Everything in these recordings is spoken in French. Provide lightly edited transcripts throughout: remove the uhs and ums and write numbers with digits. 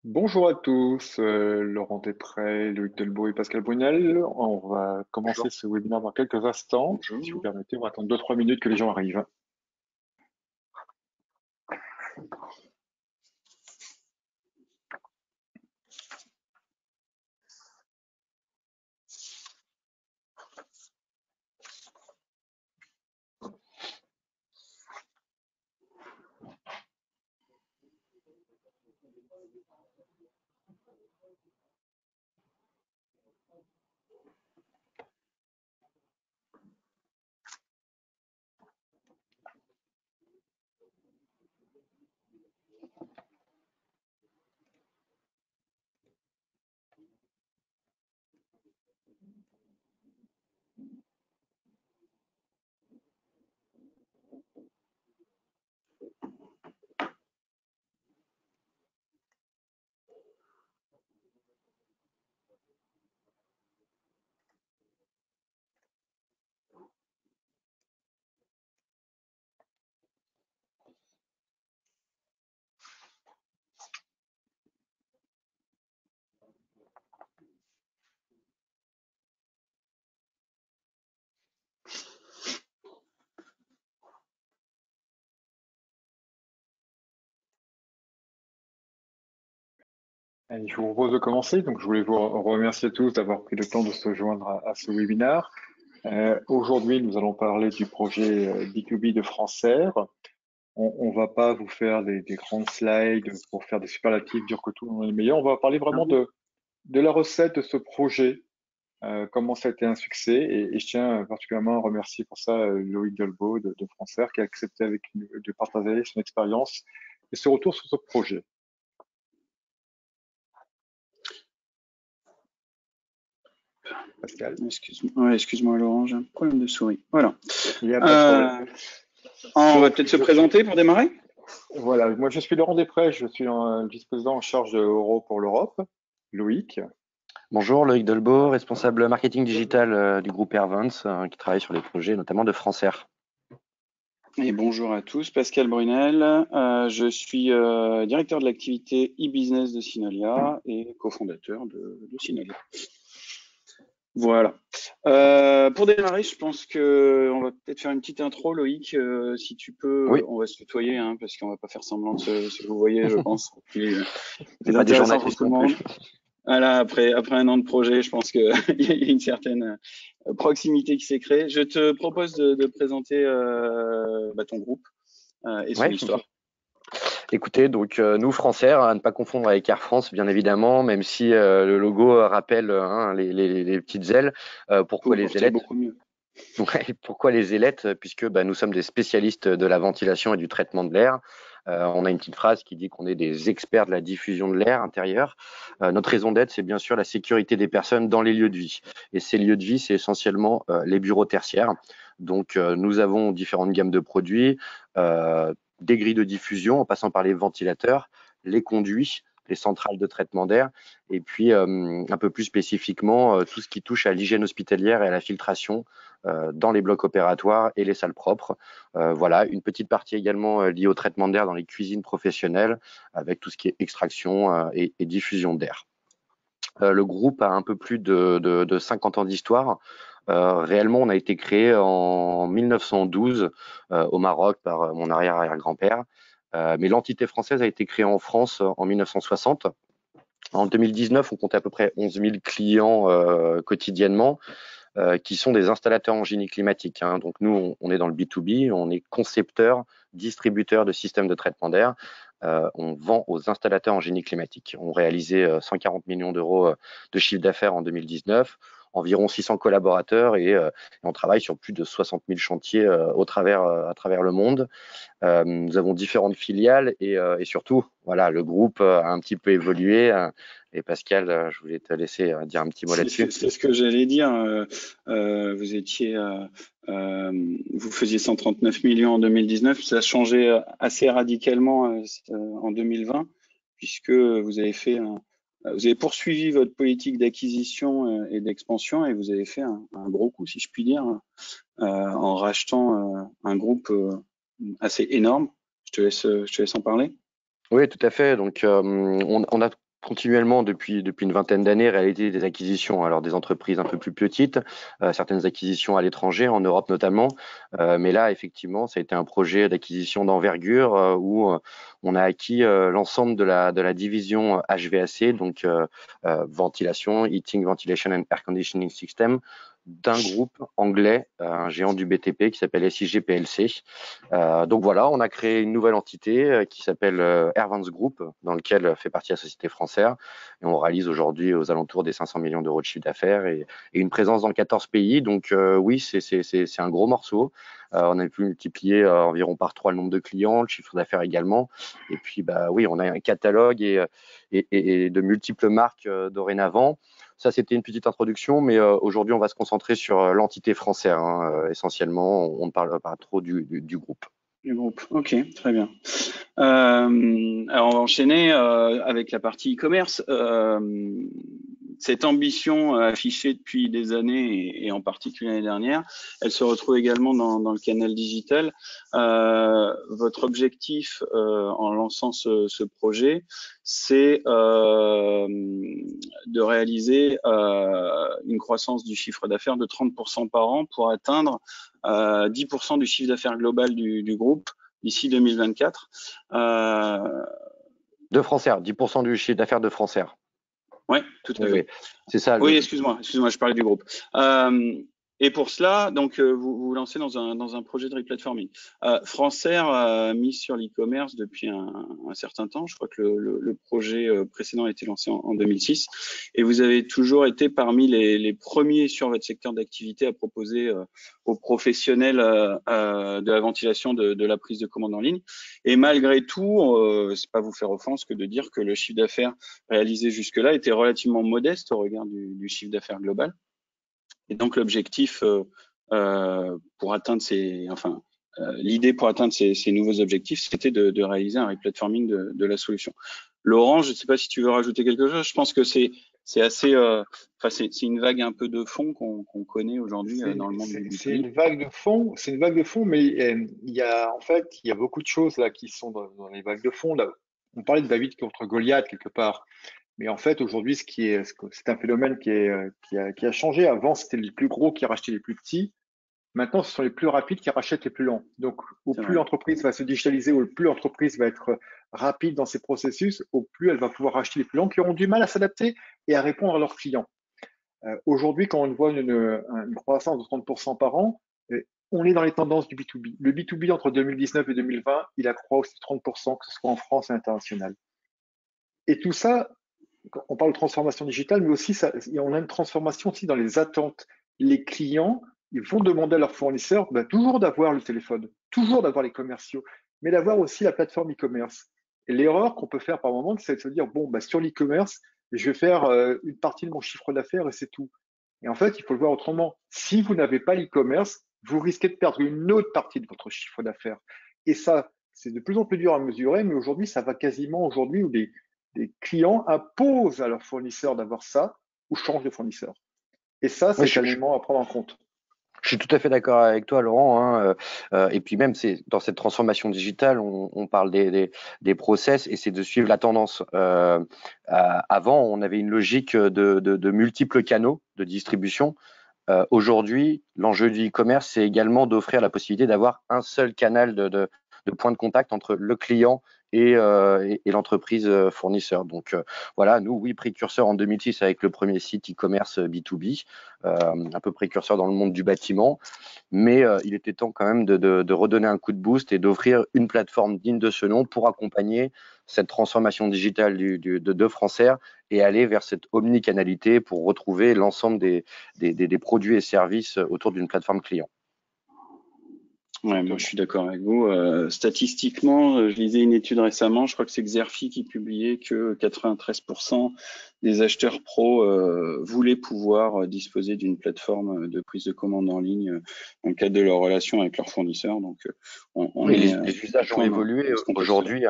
Bonjour à tous, Laurent Després, Loïc Delbo et Pascal Brunel. On va commencer Bonjour. ce webinaire dans quelques instants. Si vous Bonjour. permettez, on va attendre 2-3 minutes que les gens arrivent. Allez, je vous propose de commencer. Donc, je voulais vous remercier tous d'avoir pris le temps de se joindre à ce webinaire. Aujourd'hui, nous allons parler du projet B2B de Francaire. On va pas vous faire des grandes slides pour faire des superlatifs, dire que tout le monde est meilleur. On va parler vraiment de la recette de ce projet, comment ça a été un succès. Et je tiens particulièrement à remercier pour ça Loïc Delbo de Francaire qui a accepté avec nous de partager son expérience et ce retour sur ce projet. Pascal. Excuse-moi Laurent, j'ai un problème de souris. Voilà. Il n'y a pas de problème. On va Donc, peut-être se présenter pour démarrer. voilà, moi je suis Laurent Després, je suis vice-président en charge de Euro pour l'Europe. Loïc. Bonjour, Loïc Delbo, responsable marketing digital du groupe Airvents, qui travaille sur les projets notamment de Francaire. Et bonjour à tous, Pascal Brunel. Je suis directeur de l'activité e-business de Synolia et cofondateur de Synolia. Voilà. Pour démarrer, je pense que on va peut-être faire une petite intro, Loïc, si tu peux. Oui. On va se tutoyer, hein, parce qu'on va pas faire semblant de se vous voyez, je pense. C'est C'est pas des intéressant pour journalistes tout le non monde. plus. Voilà, après un an de projet, je pense qu'il y a une certaine proximité qui s'est créée. Je te propose de présenter ton groupe et son Ouais. histoire. Écoutez, donc nous, Francaire, à ne pas confondre avec Air France, bien évidemment, même si le logo rappelle les petites ailes. Pourquoi les C'est ailettes? beaucoup mieux. Ouais, pourquoi les ailettes? Puisque nous sommes des spécialistes de la ventilation et du traitement de l'air. On a une petite phrase qui dit qu'on est des experts de la diffusion de l'air intérieur. Notre raison d'être, c'est bien sûr la sécurité des personnes dans les lieux de vie. Et ces lieux de vie, c'est essentiellement les bureaux tertiaires. Donc, nous avons différentes gammes de produits, des grilles de diffusion en passant par les ventilateurs, les conduits, les centrales de traitement d'air, et puis un peu plus spécifiquement tout ce qui touche à l'hygiène hospitalière et à la filtration dans les blocs opératoires et les salles propres. Voilà, une petite partie également liée au traitement d'air dans les cuisines professionnelles, avec tout ce qui est extraction et diffusion d'air. Le groupe a un peu plus de 50 ans d'histoire. Réellement, on a été créé en 1912 au Maroc par mon arrière-arrière-grand-père. Mais l'entité française a été créée en France en 1960. En 2019, on comptait à peu près 11 000 clients quotidiennement, qui sont des installateurs en génie climatique. Hein. Donc nous, on est dans le B2B, on est concepteur, distributeur de systèmes de traitement d'air. On vend aux installateurs en génie climatique. On réalisait 140 millions d'euros de chiffre d'affaires en 2019, environ 600 collaborateurs et on travaille sur plus de 60 000 chantiers à travers le monde. Nous avons différentes filiales et surtout, voilà, le groupe a un petit peu évolué. Et Pascal, je voulais te laisser dire un petit mot là-dessus. C'est ce que j'allais dire. Vous faisiez 139 millions en 2019. Ça a changé assez radicalement en 2020, puisque vous avez poursuivi votre politique d'acquisition et d'expansion et vous avez fait un gros coup, si je puis dire, en rachetant un groupe assez énorme. Je te laisse en parler. Oui, tout à fait. Donc, on a continuellement depuis une vingtaine d'années réalisé des acquisitions, alors des entreprises un peu plus petites, certaines acquisitions à l'étranger, en Europe notamment, mais là effectivement ça a été un projet d'acquisition d'envergure où on a acquis l'ensemble de la division HVAC, donc ventilation, Heating, Ventilation and Air Conditioning System, d'un groupe anglais, un géant du BTP qui s'appelle SIG PLC. Donc voilà, on a créé une nouvelle entité qui s'appelle Airvance Group, dans lequel fait partie la société française. Et on réalise aujourd'hui aux alentours des 500 millions d'euros de chiffre d'affaires et une présence dans 14 pays. Donc oui, c'est un gros morceau. On a pu multiplier environ par 3 le nombre de clients, le chiffre d'affaires également. Et puis bah oui, on a un catalogue et de multiples marques dorénavant. Ça, c'était une petite introduction, mais aujourd'hui, on va se concentrer sur l'entité française, essentiellement. On ne parle pas trop du groupe. Du groupe, ok, très bien. Alors, on va enchaîner avec la partie e-commerce. Cette ambition affichée depuis des années et en particulier l'année dernière, elle se retrouve également dans le canal digital. Votre objectif en lançant ce projet, c'est de réaliser une croissance du chiffre d'affaires de 30% par an pour atteindre 10% du chiffre d'affaires global du groupe d'ici 2024. De Françair, 10% du chiffre d'affaires de Françair. Oui, tout à fait. Oui, c'est ça. Oui, excuse-moi, je parlais du groupe. Et pour cela, donc, vous vous lancez dans un projet de replatforming. Françair a mis sur l'e-commerce depuis un certain temps. Je crois que le projet précédent a été lancé en 2006. Et vous avez toujours été parmi les premiers sur votre secteur d'activité à proposer aux professionnels de la ventilation de la prise de commande en ligne. Et malgré tout, c'est pas vous faire offense que de dire que le chiffre d'affaires réalisé jusque-là était relativement modeste au regard du chiffre d'affaires global. Et donc l'objectif pour atteindre l'idée pour atteindre ces nouveaux objectifs, c'était de réaliser un replatforming de la solution. Laurent, je ne sais pas si tu veux rajouter quelque chose. Je pense que c'est assez, c'est une vague un peu de fond qu'on connaît aujourd'hui dans le monde du C'est une vague de fond, mais en fait, il y a beaucoup de choses là qui sont dans les vagues de fond. Là, on parlait de David contre Goliath quelque part. Mais en fait, aujourd'hui, c'est un phénomène qui a changé. Avant, c'était les plus gros qui rachetaient les plus petits. Maintenant, ce sont les plus rapides qui rachètent les plus lents. Donc, au plus l'entreprise va se digitaliser, au plus l'entreprise va être rapide dans ses processus, au plus elle va pouvoir racheter les plus lents qui auront du mal à s'adapter et à répondre à leurs clients. Aujourd'hui, quand on voit une croissance de 30% par an, on est dans les tendances du B2B. Le B2B entre 2019 et 2020, il accroît aussi de 30%, que ce soit en France et international. Et tout ça, on parle de transformation digitale, mais aussi on a une transformation aussi dans les attentes. Les clients, ils vont demander à leurs fournisseurs toujours d'avoir le téléphone, toujours d'avoir les commerciaux, mais d'avoir aussi la plateforme e-commerce. Et l'erreur qu'on peut faire par moment, c'est de se dire, sur l'e-commerce, je vais faire une partie de mon chiffre d'affaires et c'est tout. Et en fait, il faut le voir autrement. Si vous n'avez pas l'e-commerce, vous risquez de perdre une autre partie de votre chiffre d'affaires. Et ça, c'est de plus en plus dur à mesurer, mais aujourd'hui, ça va quasiment aujourd'hui où des clients imposent à leurs fournisseurs d'avoir ça ou changent de fournisseur. Et ça, c'est un élément à prendre en compte. Je suis tout à fait d'accord avec toi, Laurent. Et puis même, c'est dans cette transformation digitale, on parle des process et c'est de suivre la tendance. Avant, on avait une logique de multiples canaux de distribution. Aujourd'hui, l'enjeu du e-commerce, c'est également d'offrir la possibilité d'avoir un seul canal de point de contact entre le client et l'entreprise fournisseur. Donc voilà, nous, oui, précurseurs en 2006 avec le premier site e-commerce B2B, un peu précurseur dans le monde du bâtiment, mais il était temps quand même de redonner un coup de boost et d'offrir une plateforme digne de ce nom pour accompagner cette transformation digitale de Françair et aller vers cette omnicanalité pour retrouver l'ensemble des produits et services autour d'une plateforme client. Ouais, moi je suis d'accord avec vous. Statistiquement, je lisais une étude récemment, je crois que c'est Xerfi qui publiait que 93% des acheteurs pro voulaient pouvoir disposer d'une plateforme de prise de commande en ligne dans le cadre de leur relation avec leurs fournisseurs. Donc, les usages ont évolué aujourd'hui.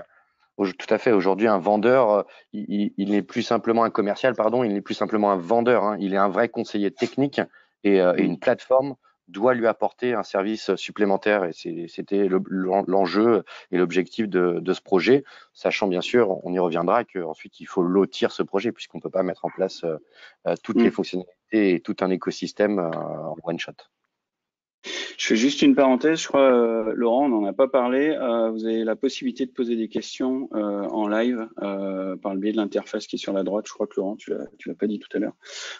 Tout à fait. Aujourd'hui, un vendeur, il n'est plus simplement un commercial, pardon, il n'est plus simplement un vendeur. Il est un vrai conseiller technique et une plateforme doit lui apporter un service supplémentaire. Et c'était l'enjeu et l'objectif de ce projet, sachant bien sûr, on y reviendra, qu'ensuite il faut lotir ce projet puisqu'on ne peut pas mettre en place toutes les fonctionnalités et tout un écosystème en one shot. Je fais juste une parenthèse, je crois, Laurent, on n'en a pas parlé. Vous avez la possibilité de poser des questions en live par le biais de l'interface qui est sur la droite. Je crois que Laurent, tu l'as pas dit tout à l'heure.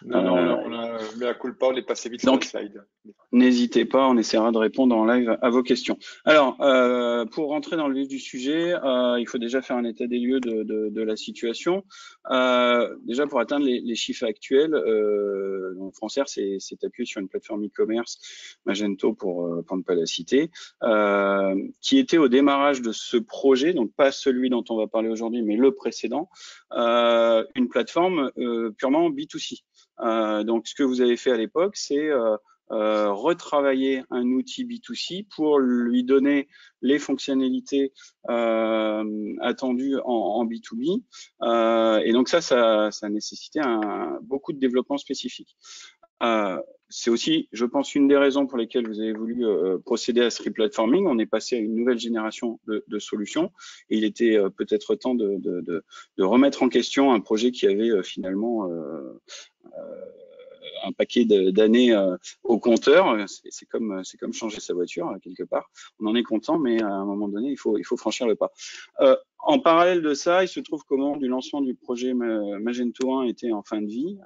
Non, on a mis à culpa, on est passé vite sur Donc, le slide. N'hésitez pas, on essaiera de répondre en live à vos questions. Alors, pour rentrer dans le vif du sujet, il faut déjà faire un état des lieux de la situation. Déjà, pour atteindre les chiffres actuels, Francaire s'est appuyé sur une plateforme e-commerce, Magento pour ne pas la citer, qui était au démarrage de ce projet, donc pas celui dont on va parler aujourd'hui, mais le précédent, une plateforme purement B2C. Donc, ce que vous avez fait à l'époque, c'est retravailler un outil B2C pour lui donner les fonctionnalités attendues en B2B. Et donc ça nécessitait beaucoup de développement spécifique. C'est aussi, je pense, une des raisons pour lesquelles vous avez voulu procéder à ce replatforming. On est passé à une nouvelle génération de solutions et il était peut-être temps de remettre en question un projet qui avait finalement un paquet d'années au compteur. C'est comme changer sa voiture quelque part. On en est content, mais à un moment donné, il faut franchir le pas. En parallèle de ça, il se trouve qu'au moment du lancement du projet Magento 1 était en fin de vie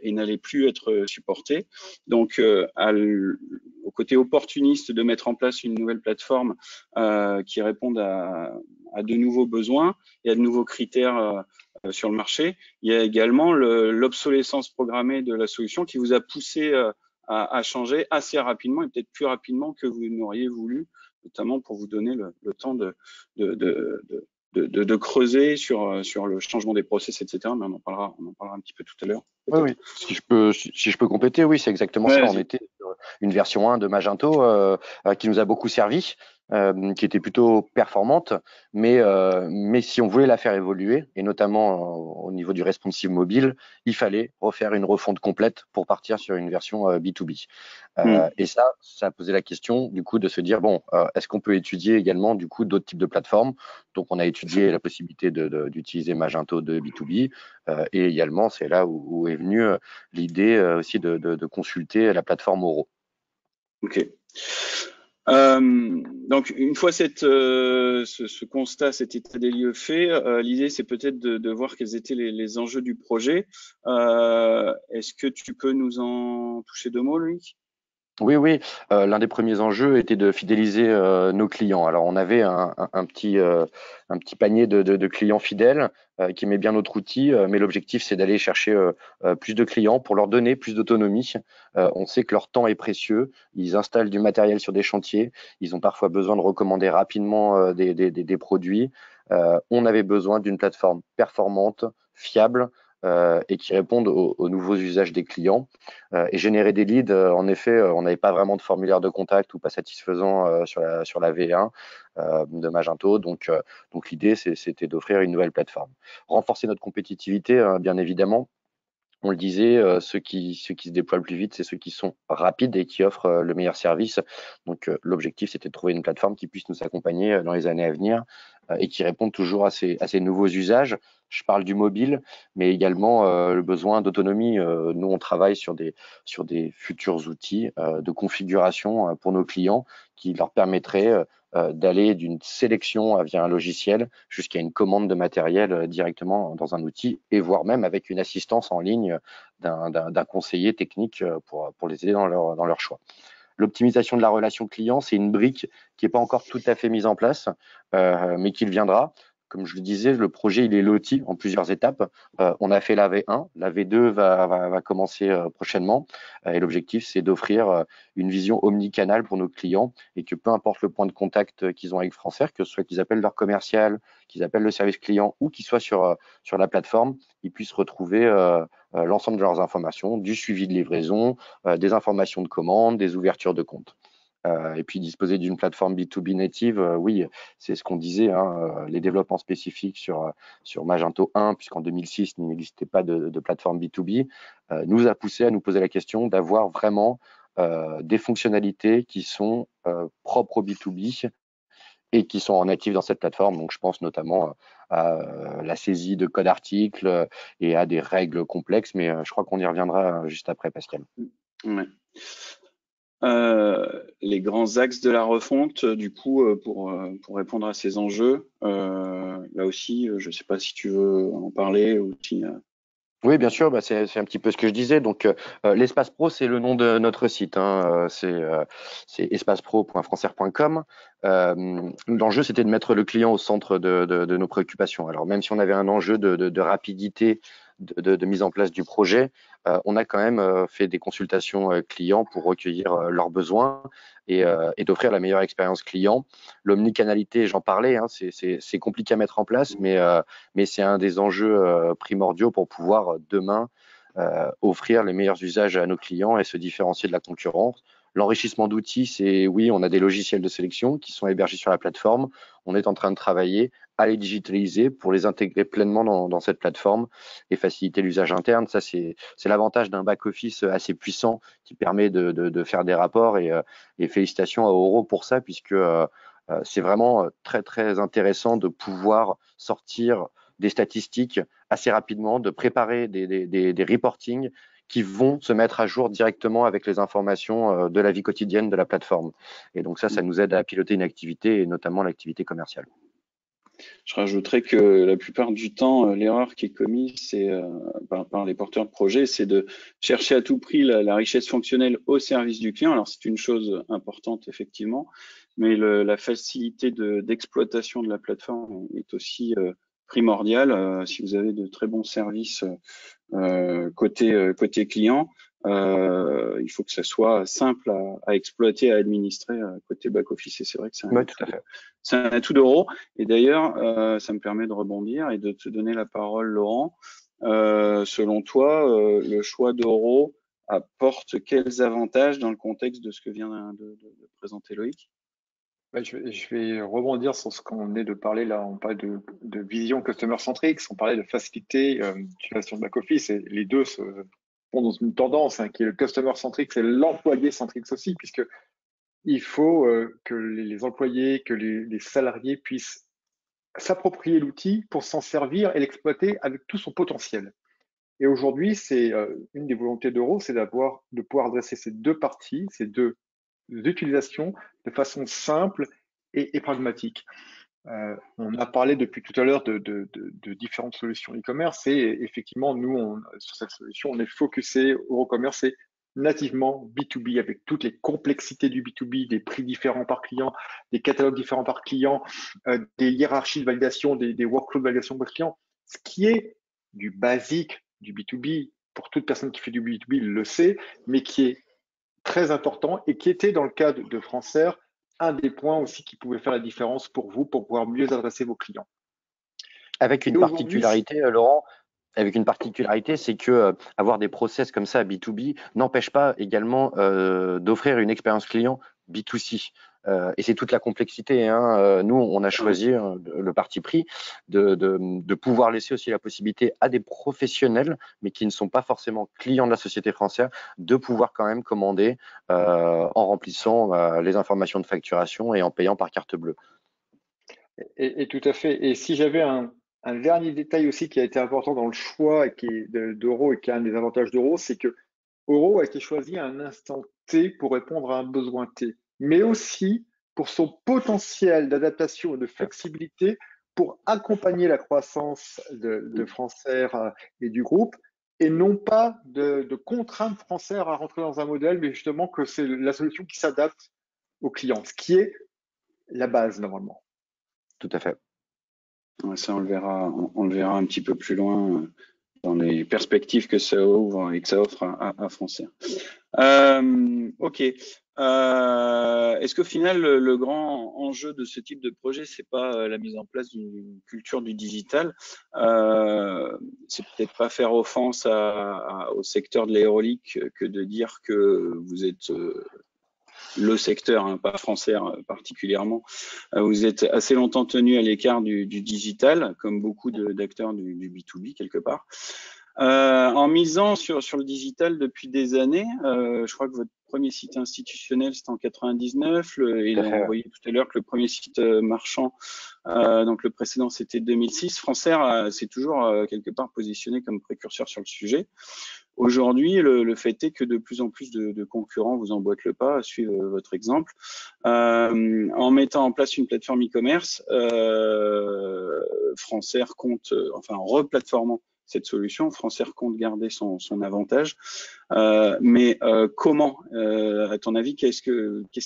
et n'allait plus être supporté. Donc, au côté opportuniste de mettre en place une nouvelle plateforme qui réponde à de nouveaux besoins et à de nouveaux critères sur le marché, il y a également l'obsolescence programmée de la solution qui vous a poussé à changer assez rapidement et peut-être plus rapidement que vous n'auriez voulu, notamment pour vous donner le temps de creuser sur le changement des process, etc. Mais on en parlera un petit peu tout à l'heure. Oui. Si je peux compléter, oui, c'est exactement ça. On était sur une version 1 de Magento qui nous a beaucoup servi, qui était plutôt performante, mais si on voulait la faire évoluer, et notamment au niveau du responsive mobile, il fallait refaire une refonte complète pour partir sur une version B2B. Et ça a posé la question du coup de se dire bon, est-ce qu'on peut étudier également du coup d'autres types de plateformes? Donc on a étudié la possibilité d'utiliser Magento de B2B et également c'est là où est venue l'idée aussi de consulter la plateforme Oro. Ok. Donc une fois ce constat, cet état des lieux fait, l'idée c'est peut-être de voir quels étaient les enjeux du projet. Est-ce que tu peux nous en toucher deux mots, Loïc? Oui. L'un des premiers enjeux était de fidéliser nos clients. Alors, on avait un petit panier de clients fidèles qui aimait bien notre outil, mais l'objectif, c'est d'aller chercher plus de clients pour leur donner plus d'autonomie. On sait que leur temps est précieux. Ils installent du matériel sur des chantiers. Ils ont parfois besoin de recommander rapidement des produits. On avait besoin d'une plateforme performante, fiable, et qui répondent aux nouveaux usages des clients et générer des leads. En effet, on n'avait pas vraiment de formulaire de contact ou pas satisfaisant sur la V1 de Magento. Donc l'idée, c'était d'offrir une nouvelle plateforme. Renforcer notre compétitivité, bien évidemment. On le disait, ceux qui se déploient le plus vite, c'est ceux qui sont rapides et qui offrent le meilleur service. Donc, l'objectif, c'était de trouver une plateforme qui puisse nous accompagner dans les années à venir et qui réponde toujours à ces nouveaux usages. Je parle du mobile, mais également le besoin d'autonomie. Nous, on travaille sur des futurs outils de configuration pour nos clients qui leur permettraient d'aller d'une sélection via un logiciel jusqu'à une commande de matériel directement dans un outil et voire même avec une assistance en ligne d'un conseiller technique pour les aider dans leur choix. L'optimisation de la relation client, c'est une brique qui n'est pas encore tout à fait mise en place, mais qui viendra. Comme je le disais, le projet il est loti en plusieurs étapes. On a fait la V1, la V2 va commencer prochainement. Et l'objectif, c'est d'offrir une vision omnicanale pour nos clients et que peu importe le point de contact qu'ils ont avec Francaire, que ce soit qu'ils appellent leur commercial, qu'ils appellent le service client ou qu'ils soient sur la plateforme, ils puissent retrouver l'ensemble de leurs informations, du suivi de livraison, des informations de commande, des ouvertures de compte. Et puis disposer d'une plateforme B2B native, oui, c'est ce qu'on disait, les développements spécifiques sur Magento 1, puisqu'en 2006, il n'existait pas de plateforme B2B, nous a poussé à nous poser la question d'avoir vraiment des fonctionnalités qui sont propres au B2B et qui sont en natif dans cette plateforme. Donc, je pense notamment à la saisie de code article et à des règles complexes, mais je crois qu'on y reviendra juste après, Pascal. Ouais. Les grands axes de la refonte, du coup, pour répondre à ces enjeux, là aussi, je ne sais pas si tu veux en parler ou si. Oui, bien sûr, c'est un petit peu ce que je disais. Donc, l'Espace Pro, c'est le nom de notre site, hein. C'est espacepro.francère.com. L'enjeu, c'était de mettre le client au centre de nos préoccupations. Alors, même si on avait un enjeu de rapidité de mise en place du projet, on a quand même fait des consultations clients pour recueillir leurs besoins et d'offrir la meilleure expérience client. L'omnicanalité, j'en parlais, hein, c'est compliqué à mettre en place, mais c'est un des enjeux primordiaux pour pouvoir demain offrir les meilleurs usages à nos clients et se différencier de la concurrence. L'enrichissement d'outils, c'est oui, on a des logiciels de sélection qui sont hébergés sur la plateforme. On est en train de travailler à les digitaliser pour les intégrer pleinement dans cette plateforme et faciliter l'usage interne. Ça, c'est l'avantage d'un back-office assez puissant qui permet de faire des rapports et félicitations à Oro pour ça, puisque c'est vraiment très, très intéressant de pouvoir sortir des statistiques assez rapidement, de préparer des reportings qui vont se mettre à jour directement avec les informations de la vie quotidienne de la plateforme. Et donc ça nous aide à piloter une activité et notamment l'activité commerciale. Je rajouterais que la plupart du temps, l'erreur qui est commise par les porteurs de projets, c'est de chercher à tout prix la richesse fonctionnelle au service du client. Alors c'est une chose importante effectivement, mais la facilité d'exploitation de la plateforme est aussi primordiale. Si vous avez de très bons services côté client, il faut que ça soit simple à exploiter, à administrer côté back-office. Et c'est vrai que c'est un atout d'Oro. Et d'ailleurs, ça me permet de rebondir et de te donner la parole, Laurent. Selon toi, le choix d'Oro apporte quels avantages dans le contexte de ce que vient de présenter Loïc? Je vais rebondir sur ce qu'on est de parler là. On parle de vision customer centric, on parlait de facilité d'utilisation de back-office, et les deux se font dans une tendance qui est le customer centric, c'est l'employé centric aussi, puisque il faut que les employés, que les salariés puissent s'approprier l'outil pour s'en servir et l'exploiter avec tout son potentiel. Et aujourd'hui, c'est une des volontés d'Oro, c'est de pouvoir adresser ces deux parties, ces deux utilisations de façon simple et pragmatique. On a parlé depuis tout à l'heure de différentes solutions e-commerce, et effectivement, nous, sur cette solution, on est focusé EuroCommerce, c'est nativement B2B avec toutes les complexités du B2B, des prix différents par client, des catalogues différents par client, des hiérarchies de validation, des workflows de validation par client, ce qui est du basique du B2B. Pour toute personne qui fait du B2B le sait, mais qui est très important et qui était dans le cas de Francère un des points aussi qui pouvait faire la différence pour vous, pour pouvoir mieux adresser vos clients. Avec une particularité, Laurent, c'est que avoir des process comme ça à B2B n'empêche pas également d'offrir une expérience client B2C. Et c'est toute la complexité, hein. Nous, on a choisi le parti pris de pouvoir laisser aussi la possibilité à des professionnels, mais qui ne sont pas forcément clients de la société française, de pouvoir quand même commander en remplissant les informations de facturation et en payant par carte bleue. Et tout à fait. Et si j'avais un dernier détail aussi qui a été important dans le choix d'Oro et qui est un des avantages d'Oro, c'est que Oro a été choisi à un instant T pour répondre à un besoin T, mais aussi pour son potentiel d'adaptation et de flexibilité pour accompagner la croissance de Francère et du groupe, et non pas de contraindre Francère à rentrer dans un modèle, mais justement que c'est la solution qui s'adapte aux clients, ce qui est la base normalement. Tout à fait. Ouais, ça, on le verra un petit peu plus loin dans les perspectives que ça ouvre et que ça offre à Francère. Ok. Est-ce qu'au final, le grand enjeu de ce type de projet, c'est pas la mise en place d'une culture du digital? C'est peut-être pas faire offense au secteur de l'aérolique que de dire que vous êtes le secteur, pas Francère particulièrement, vous êtes assez longtemps tenu à l'écart du digital, comme beaucoup d'acteurs du B2B quelque part. En misant sur le digital depuis des années, je crois que votre premier site institutionnel, c'était en 99. Et on voyait tout à l'heure que le premier site marchand, donc le précédent, c'était 2006. Francère s'est toujours quelque part positionné comme précurseur sur le sujet. Aujourd'hui, le fait est que de plus en plus de concurrents vous emboîtent le pas, à suivre votre exemple. En mettant en place une plateforme e-commerce, Francère compte, enfin en replatformant cette solution, Francère compte garder son avantage. Mais comment, à ton avis, qu'est-ce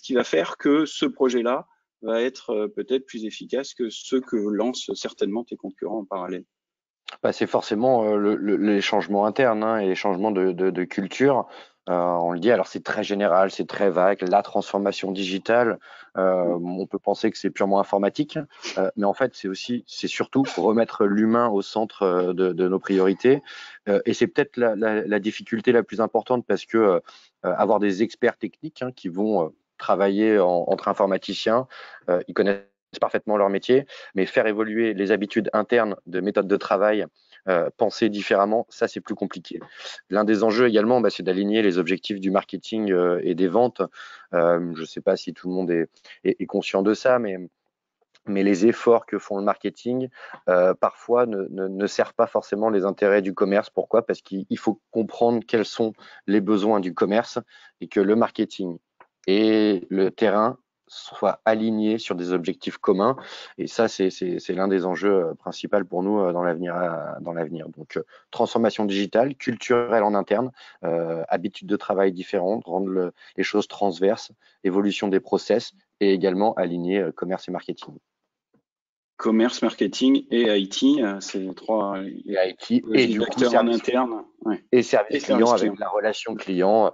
qui va faire que ce projet-là va être peut-être plus efficace que ceux que lancent certainement tes concurrents en parallèle? Bah, c'est forcément les changements internes et les changements de culture. On le dit, alors c'est très général, c'est très vague. La transformation digitale, on peut penser que c'est purement informatique, mais en fait, c'est surtout remettre l'humain au centre de nos priorités. Et c'est peut-être la difficulté la plus importante parce que avoir des experts techniques qui vont travailler entre informaticiens, ils connaissent parfaitement leur métier, mais faire évoluer les habitudes internes de méthode de travail, penser différemment, ça c'est plus compliqué. L'un des enjeux également, c'est d'aligner les objectifs du marketing et des ventes. Je ne sais pas si tout le monde est conscient de ça, mais les efforts que font le marketing parfois ne servent pas forcément les intérêts du commerce. Pourquoi? Parce qu'il faut comprendre quels sont les besoins du commerce et que le marketing et le terrain soient alignés sur des objectifs communs. Et ça, c'est l'un des enjeux principaux pour nous dans l'avenir. Donc, transformation digitale, culturelle en interne, habitudes de travail différentes, rendre les choses transverses, évolution des process et également aligner commerce et marketing. Commerce, marketing et IT, c'est trois acteurs en interne. Ouais. Et service client avec la relation client,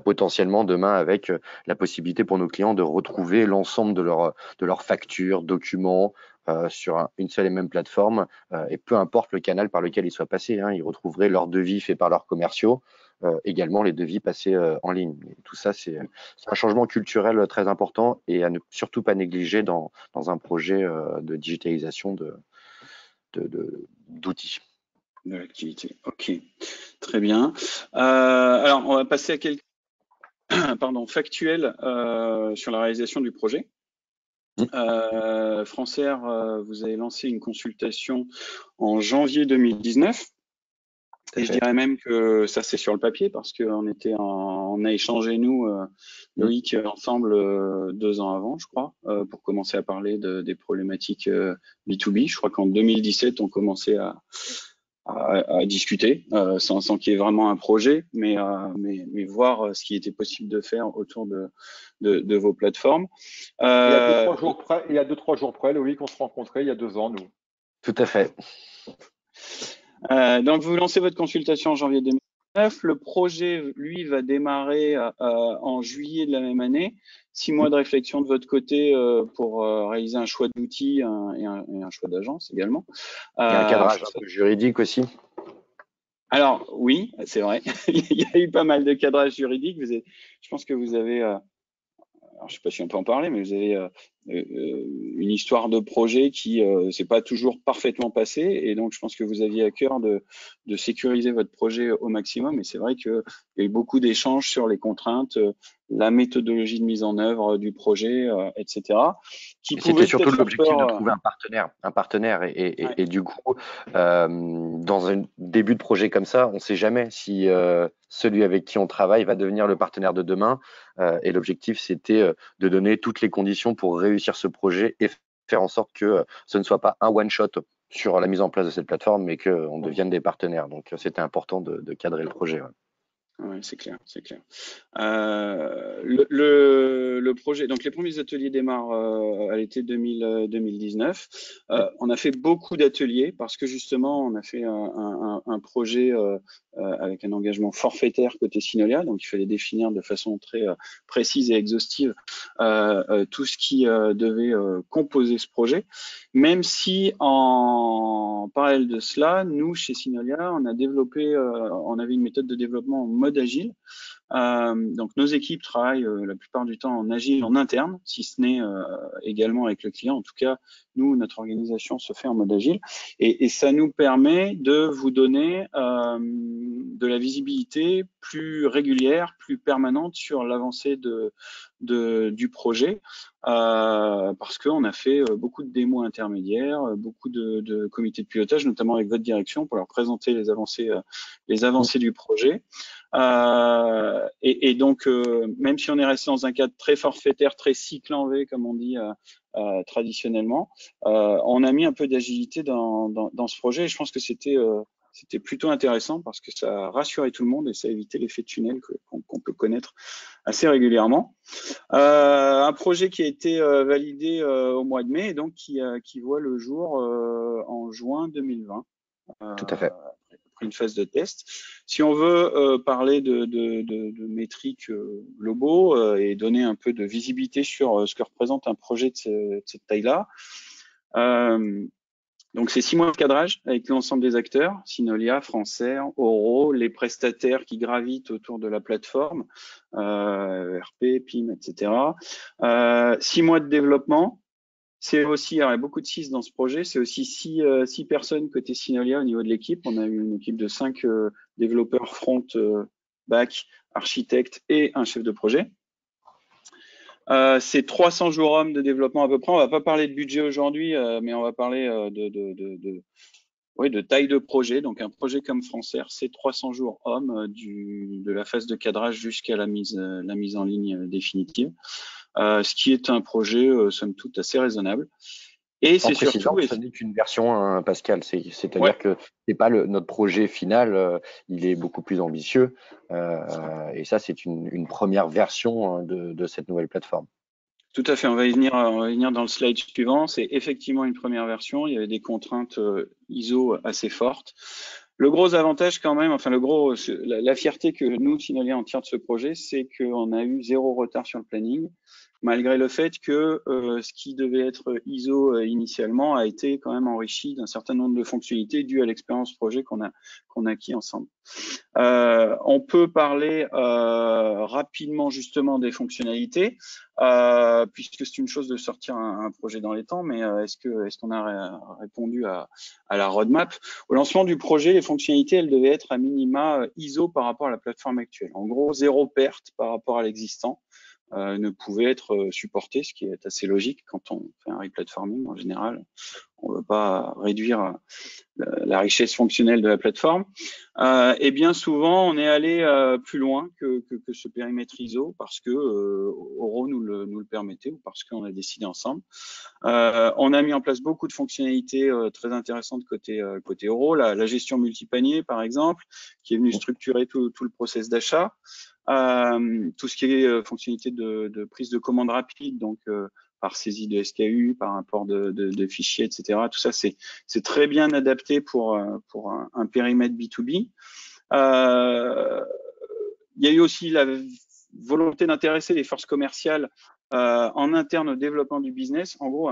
potentiellement demain avec la possibilité pour nos clients de retrouver l'ensemble de leurs factures, documents sur une seule et même plateforme, et peu importe le canal par lequel ils soient passés, ils retrouveraient leurs devis faits par leurs commerciaux, également les devis passés en ligne. Et tout ça, c'est un changement culturel très important et à ne surtout pas négliger dans un projet de digitalisation d'outils. De l'activité. Ok, très bien. Alors, on va passer à quelques factuels sur la réalisation du projet. Francère, vous avez lancé une consultation en janvier 2019. Et je dirais même que ça, c'est sur le papier parce qu'on on a échangé, nous, Loïc, ensemble 2 ans avant, je crois, pour commencer à parler des problématiques B2B. Je crois qu'en 2017, on commençait à discuter sans qu'il y ait vraiment un projet, mais voir ce qui était possible de faire autour de vos plateformes. Il y a 2-3 jours près, Loïc, on se rencontrait il y a 2 ans, nous. Tout à fait. Donc, vous lancez votre consultation en janvier 2019. Le projet, lui, va démarrer en juillet de la même année. 6 mois de réflexion de votre côté pour réaliser un choix d'outils et un choix d'agence également. Et un cadrage un peu juridique aussi. Alors, oui, c'est vrai. Il y a eu pas mal de cadrage juridique. Je pense que vous avez... alors, je ne sais pas si on peut en parler, mais vous avez une histoire de projet qui s'est pas toujours parfaitement passée, et donc je pense que vous aviez à cœur de sécuriser votre projet au maximum. Et c'est vrai qu'il y a eu beaucoup d'échanges sur les contraintes, la méthodologie de mise en œuvre du projet, etc. C'était surtout l'objectif de trouver un partenaire, et du coup, dans un début de projet comme ça, on ne sait jamais si celui avec qui on travaille va devenir le partenaire de demain. Et l'objectif, c'était de donner toutes les conditions pour réussir ce projet et faire en sorte que ce ne soit pas un one-shot sur la mise en place de cette plateforme, mais qu'on devienne des partenaires. Donc, c'était important de cadrer le projet. Oui, c'est clair, c'est clair. Le projet, donc les premiers ateliers démarrent à l'été 2019. On a fait beaucoup d'ateliers parce que justement, on a fait un projet avec un engagement forfaitaire côté Synolia, donc il fallait définir de façon très précise et exhaustive tout ce qui devait composer ce projet, même si en parallèle de cela, nous, chez Synolia, on a développé, on avait une méthode de développement en mode agile, Donc nos équipes travaillent la plupart du temps en agile en interne, si ce n'est également avec le client. En tout cas, nous, notre organisation se fait en mode agile et ça nous permet de vous donner de la visibilité plus régulière, plus permanente sur l'avancée du projet parce qu'on a fait beaucoup de démos intermédiaires, beaucoup de comités de pilotage, notamment avec votre direction pour leur présenter les avancées du projet. Et donc, même si on est resté dans un cadre très forfaitaire, très cycle en V, comme on dit traditionnellement, on a mis un peu d'agilité dans ce projet. Et je pense que c'était plutôt intéressant parce que ça rassurait tout le monde et ça évitait l'effet de tunnel qu'on peut connaître assez régulièrement. Un projet qui a été validé au mois de mai et donc qui voit le jour en juin 2020. Tout à fait. Une phase de test. Si on veut parler de métriques globaux et donner un peu de visibilité sur ce que représente un projet de cette taille-là, donc c'est 6 mois de cadrage avec l'ensemble des acteurs, Synolia, Francaire, Oro, les prestataires qui gravitent autour de la plateforme, ERP, PIM, etc. 6 mois de développement. C'est aussi, alors il y a beaucoup de 6 dans ce projet, c'est aussi 6 personnes côté Synolia au niveau de l'équipe. On a eu une équipe de 5 développeurs front, back, architecte et un chef de projet. C'est 300 jours hommes de développement à peu près. On va pas parler de budget aujourd'hui, mais on va parler de taille de projet. Donc un projet comme Francaire, c'est 300 jours hommes de la phase de cadrage jusqu'à la mise en ligne définitive. Ce qui est un projet, somme toute, assez raisonnable. Et c'est surtout... Ce n'est qu'une version, hein, Pascal. C'est-à-dire que c'est pas notre projet final, il est beaucoup plus ambitieux. Et ça, c'est une première version de cette nouvelle plateforme. Tout à fait. On va y venir dans le slide suivant. C'est effectivement une première version. Il y avait des contraintes ISO assez fortes. Le gros avantage quand même, enfin la fierté que nous, Synolia, on tire de ce projet, c'est qu'on a eu 0 retard sur le planning, malgré le fait que ce qui devait être ISO initialement a été quand même enrichi d'un certain nombre de fonctionnalités dues à l'expérience projet qu'on a acquis ensemble. On peut parler rapidement justement des fonctionnalités, puisque c'est une chose de sortir un projet dans les temps, mais est-ce qu'on a répondu à la roadmap? Au lancement du projet, les fonctionnalités, elles devaient être à minima ISO par rapport à la plateforme actuelle. En gros, 0 perte par rapport à l'existant. Ne pouvait être supporté, ce qui est assez logique quand on fait un replatforming en général. On ne veut pas réduire la richesse fonctionnelle de la plateforme. Et bien souvent, on est allé plus loin que ce périmètre ISO parce que Oro nous le permettait ou parce qu'on a décidé ensemble. On a mis en place beaucoup de fonctionnalités très intéressantes côté Oro, la gestion multipanier par exemple, qui est venue structurer tout le process d'achat. Tout ce qui est fonctionnalité de prise de commande rapide, donc par saisie de SKU, par import de fichiers, etc. Tout ça, c'est très bien adapté pour un périmètre B2B. Il y a eu aussi la volonté d'intéresser les forces commerciales en interne au développement du business. En gros,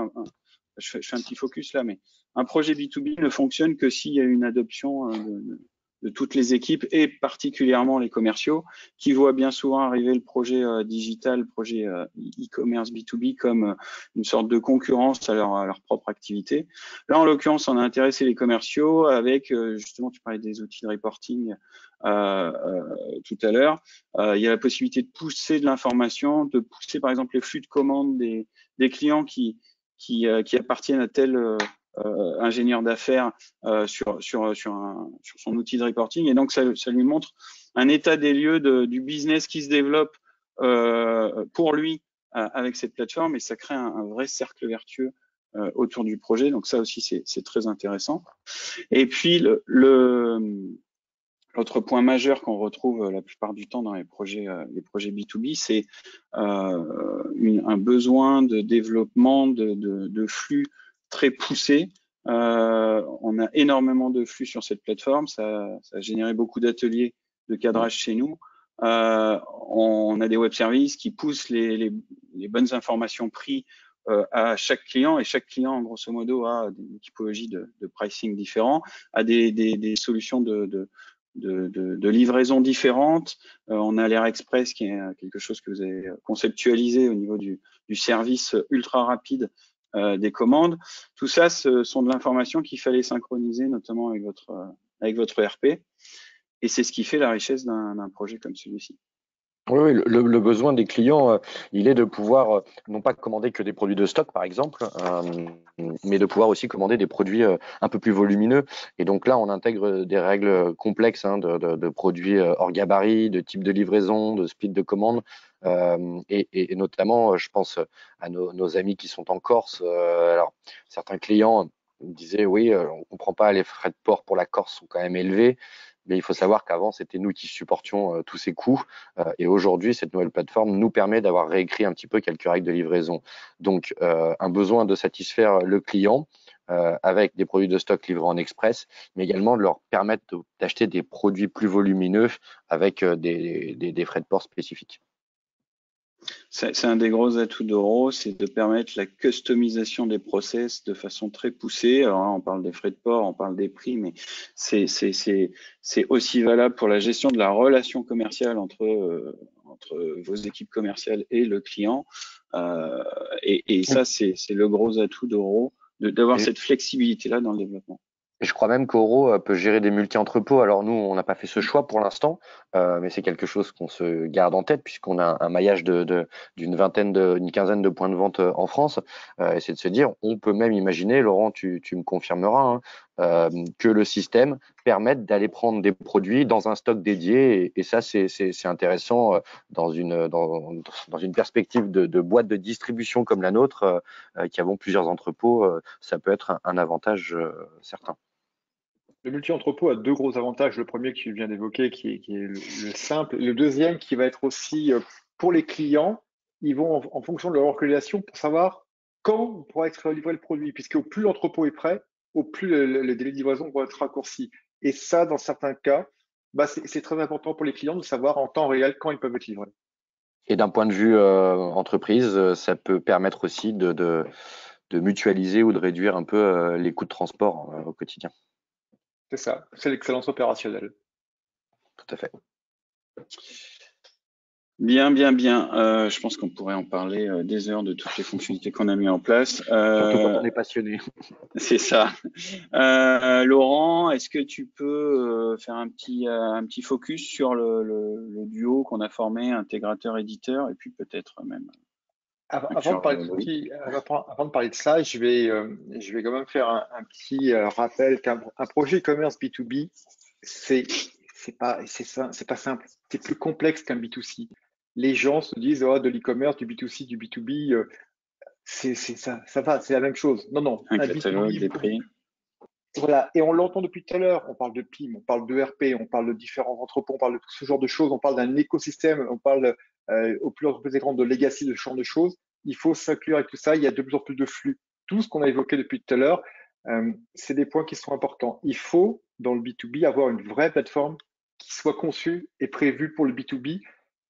je fais un petit focus là, mais un projet B2B ne fonctionne que s'il y a une adoption de toutes les équipes et particulièrement les commerciaux qui voient bien souvent arriver le projet digital, le projet e-commerce B2B comme une sorte de concurrence à leur propre activité. Là, en l'occurrence, on a intéressé les commerciaux avec, justement, tu parlais des outils de reporting tout à l'heure. Il y a la possibilité de pousser de l'information, de pousser par exemple les flux de commandes des clients qui appartiennent à tel ingénieur d'affaires sur son outil de reporting, et donc ça lui montre un état des lieux du business qui se développe pour lui avec cette plateforme, et ça crée un vrai cercle vertueux autour du projet. Donc ça aussi c'est très intéressant. Et puis l'autre point majeur qu'on retrouve la plupart du temps dans les projets B2B, c'est un besoin de développement de flux très poussé. On a énormément de flux sur cette plateforme, ça a généré beaucoup d'ateliers de cadrage chez nous. On a des web services qui poussent les bonnes informations prix à chaque client, et chaque client, grosso modo, a des typologies de pricing différents, a des solutions de de livraisons différentes. On a l'Air Express qui est quelque chose que vous avez conceptualisé au niveau du service ultra rapide des commandes. Tout ça, ce sont de l'information qu'il fallait synchroniser, notamment avec votre ERP. Et c'est ce qui fait la richesse d'un projet comme celui-ci. Oui, le besoin des clients, il est de pouvoir non pas commander que des produits de stock, par exemple, mais de pouvoir aussi commander des produits un peu plus volumineux. Et donc là, on intègre des règles complexes de produits hors gabarit, de type de livraison, de speed de commande. Et notamment, je pense à nos amis qui sont en Corse. Alors, certains clients disaient, oui, on comprend pas, les frais de port pour la Corse sont quand même élevés. Mais il faut savoir qu'avant, c'était nous qui supportions tous ces coûts. Et aujourd'hui, cette nouvelle plateforme nous permet d'avoir réécrit un petit peu quelques règles de livraison. Donc, un besoin de satisfaire le client avec des produits de stock livrés en express, mais également de leur permettre d'acheter des produits plus volumineux avec des frais de port spécifiques. C'est un des gros atouts d'Oro, c'est de permettre la customisation des process de façon très poussée. Alors là, on parle des frais de port, on parle des prix, mais c'est aussi valable pour la gestion de la relation commerciale entre vos équipes commerciales et le client. Et ça, c'est le gros atout d'Oro, d'avoir cette flexibilité-là dans le développement. Et je crois même qu'Oro peut gérer des multi-entrepôts. Alors nous, on n'a pas fait ce choix pour l'instant, mais c'est quelque chose qu'on se garde en tête puisqu'on a un maillage d'une quinzaine de points de vente en France. Et c'est de se dire, on peut même imaginer, Laurent, tu me confirmeras, hein, que le système permette d'aller prendre des produits dans un stock dédié. Et ça, c'est intéressant dans une perspective de boîte de distribution comme la nôtre, qui avons plusieurs entrepôts. Ça peut être un avantage certain. Le multi-entrepôt a deux gros avantages. Le premier que tu viens d'évoquer, qui est le simple. Le deuxième, qui va être aussi pour les clients, ils vont en fonction de leur organisation pour savoir quand pourra être livré le produit, puisque au plus l'entrepôt est prêt, au plus le délai de livraison va être raccourci. Et ça, dans certains cas, bah, c'est très important pour les clients de savoir en temps réel quand ils peuvent être livrés. Et d'un point de vue entreprise, ça peut permettre aussi de mutualiser ou de réduire un peu les coûts de transport au quotidien. C'est ça, c'est l'excellence opérationnelle. Tout à fait. Bien. Je pense qu'on pourrait en parler des heures de toutes les fonctionnalités qu'on a mis en place. Surtout quand on est passionné. C'est ça. Laurent, est-ce que tu peux faire un petit focus sur le duo qu'on a formé, intégrateur-éditeur, et puis peut-être même. Avant de parler avant de parler de ça, je vais quand même faire un petit rappel qu'un projet e-commerce B2B, c'est pas simple, c'est plus complexe qu'un B2C. Les gens se disent oh, de l'e-commerce, du B2C, du B2B, ça va, c'est la même chose. Non, un catalogue, des prix. Voilà, et on l'entend depuis tout à l'heure, on parle de PIM, on parle d'ERP, on parle de différents entrepôts, on parle de tout ce genre de choses, on parle d'un écosystème, on parle au plus grand de legacy, de ce genre de choses. Il faut s'inclure avec tout ça, il y a de plus en plus de flux. Tout ce qu'on a évoqué depuis tout à l'heure, c'est des points qui sont importants. Il faut, dans le B2B, avoir une vraie plateforme qui soit conçue et prévue pour le B2B,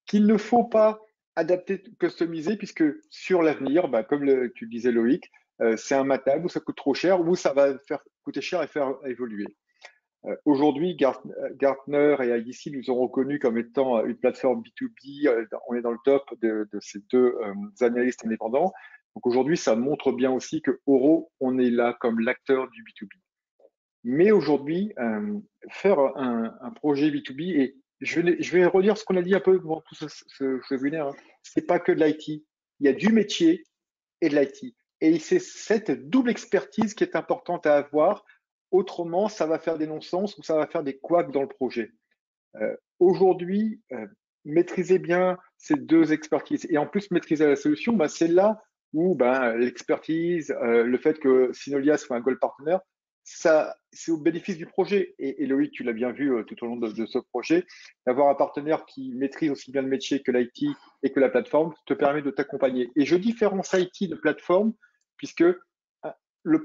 qu'il ne faut pas adapter, customiser, puisque sur l'avenir, bah, comme tu disais Loïc, c'est un matable où ça coûte trop cher, ou ça va faire coûter cher et faire évoluer. Aujourd'hui, Gartner et IDC nous ont reconnus comme étant une plateforme B2B. On est dans le top de ces deux analystes indépendants. Donc aujourd'hui, ça montre bien aussi que Oro, on est là comme l'acteur du B2B. Mais aujourd'hui, faire un projet B2B, et je vais redire ce qu'on a dit un peu pendant tout ce webinaire, hein. C'est pas que de l'IT. Il y a du métier et de l'IT. Et c'est cette double expertise qui est importante à avoir. Autrement, ça va faire des non-sens ou ça va faire des couacs dans le projet. Aujourd'hui, maîtriser bien ces deux expertises et en plus maîtriser la solution, bah, c'est là où l'expertise, le fait que Synolia soit un gold partner, ça, c'est au bénéfice du projet. Et Loïc, tu l'as bien vu tout au long de ce projet, d'avoir un partenaire qui maîtrise aussi bien le métier que l'IT et que la plateforme te permet de t'accompagner. Et je différencie IT de plateforme puisque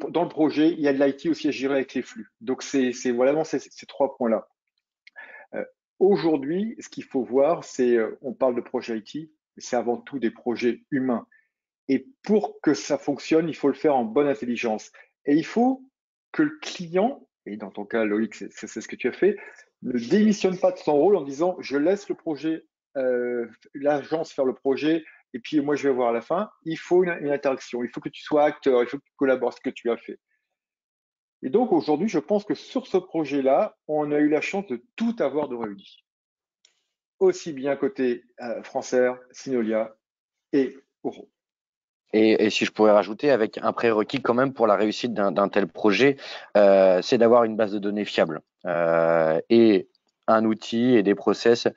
dans le projet, il y a de l'IT aussi à gérer avec les flux. Donc, c'est vraiment ces trois points-là. Aujourd'hui, ce qu'il faut voir, c'est, on parle de projet IT, mais c'est avant tout des projets humains. Et pour que ça fonctionne, il faut le faire en bonne intelligence. Et il faut que le client et dans ton cas, Loïc, c'est ce que tu as fait, ne démissionne pas de son rôle en disant je laisse le projet, l'agence faire le projet, et puis moi je vais voir à la fin. Il faut une interaction, il faut que tu sois acteur, il faut que tu collabores ce que tu as fait. Et donc aujourd'hui, je pense que sur ce projet-là, on a eu la chance de tout avoir de réuni. Aussi bien côté Français, Synolia et Oro. Et si je pourrais rajouter, avec un prérequis quand même pour la réussite d'un tel projet, c'est d'avoir une base de données fiable et un outil et des process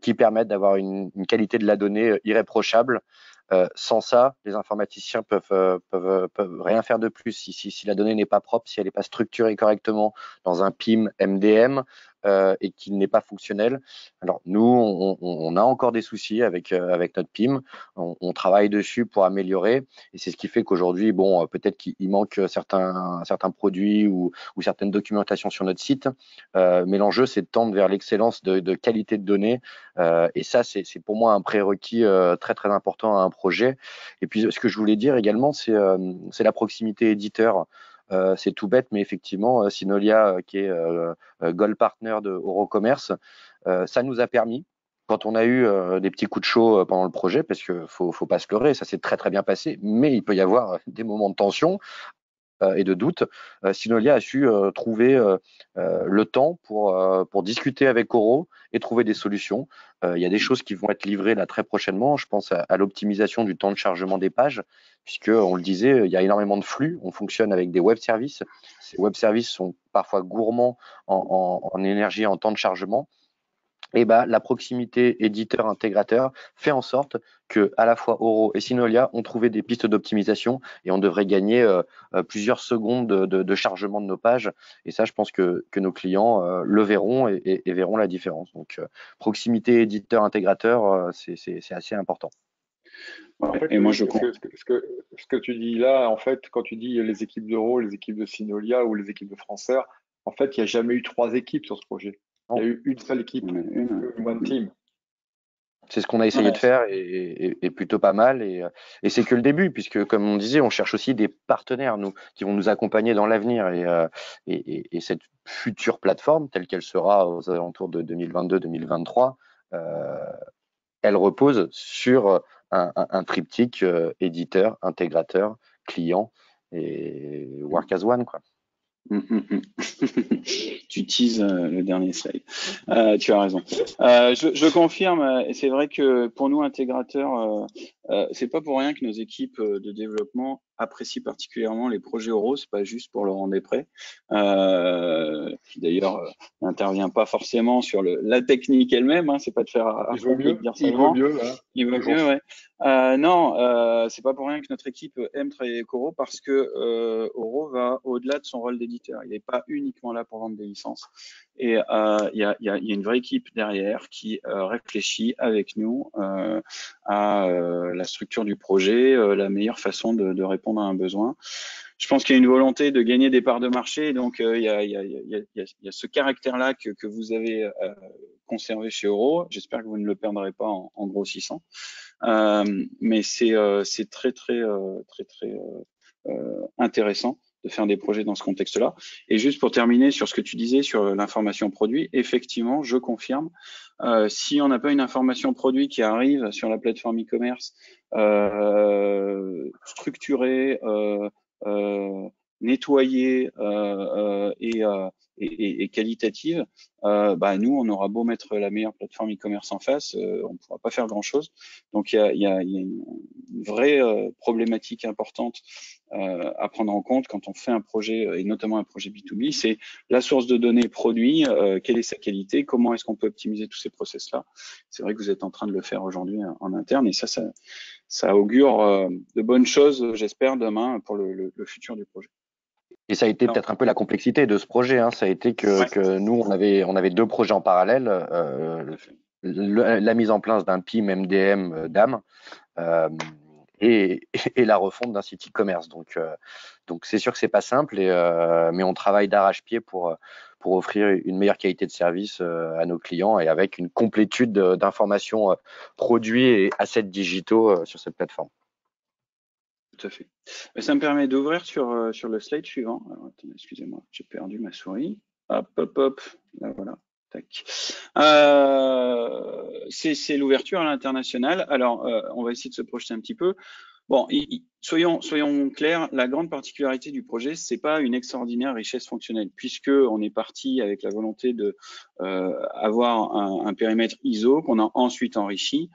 qui permettent d'avoir une qualité de la donnée irréprochable. Sans ça, les informaticiens peuvent rien faire de plus. Si la donnée n'est pas propre, si elle n'est pas structurée correctement dans un PIM MDM et qu'il n'est pas fonctionnel. Alors nous, on a encore des soucis avec notre PIM. On travaille dessus pour améliorer, et c'est ce qui fait qu'aujourd'hui, bon, peut-être qu'il manque certains produits ou certaines documentations sur notre site, mais l'enjeu, c'est de tendre vers l'excellence de qualité de données, et ça, c'est pour moi un prérequis très très important à un projet. Et puis, ce que je voulais dire également, c'est la proximité éditeur. C'est tout bête, mais effectivement, Synolia, qui est Gold Partner de Eurocommerce, ça nous a permis, quand on a eu des petits coups de chaud pendant le projet, parce que faut pas se leurrer, ça s'est très très bien passé, mais il peut y avoir des moments de tension et de doute. Synolia a su trouver le temps pour discuter avec Oro et trouver des solutions. Il y a des choses qui vont être livrées là très prochainement. Je pense à l'optimisation du temps de chargement des pages, puisque on le disait, il y a énormément de flux. On fonctionne avec des web services. Ces web services sont parfois gourmands en énergie et en temps de chargement. Et bah, la proximité éditeur-intégrateur fait en sorte que à la fois Oro et Synolia ont trouvé des pistes d'optimisation, et on devrait gagner plusieurs secondes de chargement de nos pages. Et ça, je pense que nos clients le verront et verront la différence. Donc, proximité éditeur-intégrateur, c'est assez important. En fait, Et moi, Loïc, je compte. ce que tu dis là, en fait, quand tu dis les équipes d'Euro, les équipes de Synolia ou les équipes de Français, en fait, il n'y a jamais eu 3 équipes sur ce projet. Il y a eu une seule équipe, one team. C'est ce qu'on a essayé de faire, et plutôt pas mal. Et c'est que le début, puisque, comme on disait, on cherche aussi des partenaires, nous, qui vont nous accompagner dans l'avenir. Et cette future plateforme, telle qu'elle sera aux alentours de 2022-2023, elle repose sur un triptyque éditeur, intégrateur, client et work as one, quoi. Tu teases le dernier slide. Tu as raison. Je confirme, et c'est vrai que pour nous intégrateurs, c'est pas pour rien que nos équipes de développement apprécient particulièrement les projets Oro. C'est pas juste pour leur rendre des prêts, qui d'ailleurs n'intervient pas forcément sur la technique elle-même. Hein, c'est pas de faire Il vaut mieux, hein. Il vaut mieux, ouais. Non, c'est pas pour rien que notre équipe aime travailler avec Oro, parce que Oro va au-delà de son rôle d'éditeur. Il n'est pas uniquement là pour vendre des licences. Et il y a une vraie équipe derrière qui réfléchit avec nous à la structure du projet, la meilleure façon de répondre à un besoin. Je pense qu'il y a une volonté de gagner des parts de marché, donc il y a ce caractère-là que vous avez conservé chez Oro. J'espère que vous ne le perdrez pas en grossissant. Mais c'est très intéressant de faire des projets dans ce contexte-là. Et juste pour terminer sur ce que tu disais sur l'information produit, effectivement, je confirme, si on n'a pas une information produit qui arrive sur la plateforme e-commerce structurée, nettoyée et qualitative, nous, on aura beau mettre la meilleure plateforme e-commerce en face, on ne pourra pas faire grand-chose. Donc, il y a une vraie problématique importante à prendre en compte quand on fait un projet, et notamment un projet B2B, c'est la source de données produit, quelle est sa qualité, comment est-ce qu'on peut optimiser tous ces process-là. C'est vrai que vous êtes en train de le faire aujourd'hui en interne, et ça augure de bonnes choses, j'espère, demain pour le futur du projet. Et ça a été peut-être un peu la complexité de ce projet, hein. Ça a été que nous, on avait 2 projets en parallèle, la mise en place d'un PIM MDM DAM, et la refonte d'un site e-commerce. Donc c'est sûr que c'est pas simple, mais on travaille d'arrache-pied pour offrir une meilleure qualité de service à nos clients, et avec une complétude d'informations produits et assets digitaux sur cette plateforme. Tout à fait. Ça me permet d'ouvrir sur le slide suivant. Alors, attendez, excusez-moi, j'ai perdu ma souris. Hop, hop, hop. Là, voilà. Tac. C'est l'ouverture à l'international. Alors, on va essayer de se projeter un petit peu. Bon, soyons clairs, la grande particularité du projet, c'est pas une extraordinaire richesse fonctionnelle, puisque on est parti avec la volonté de avoir un périmètre ISO qu'on a ensuite enrichi,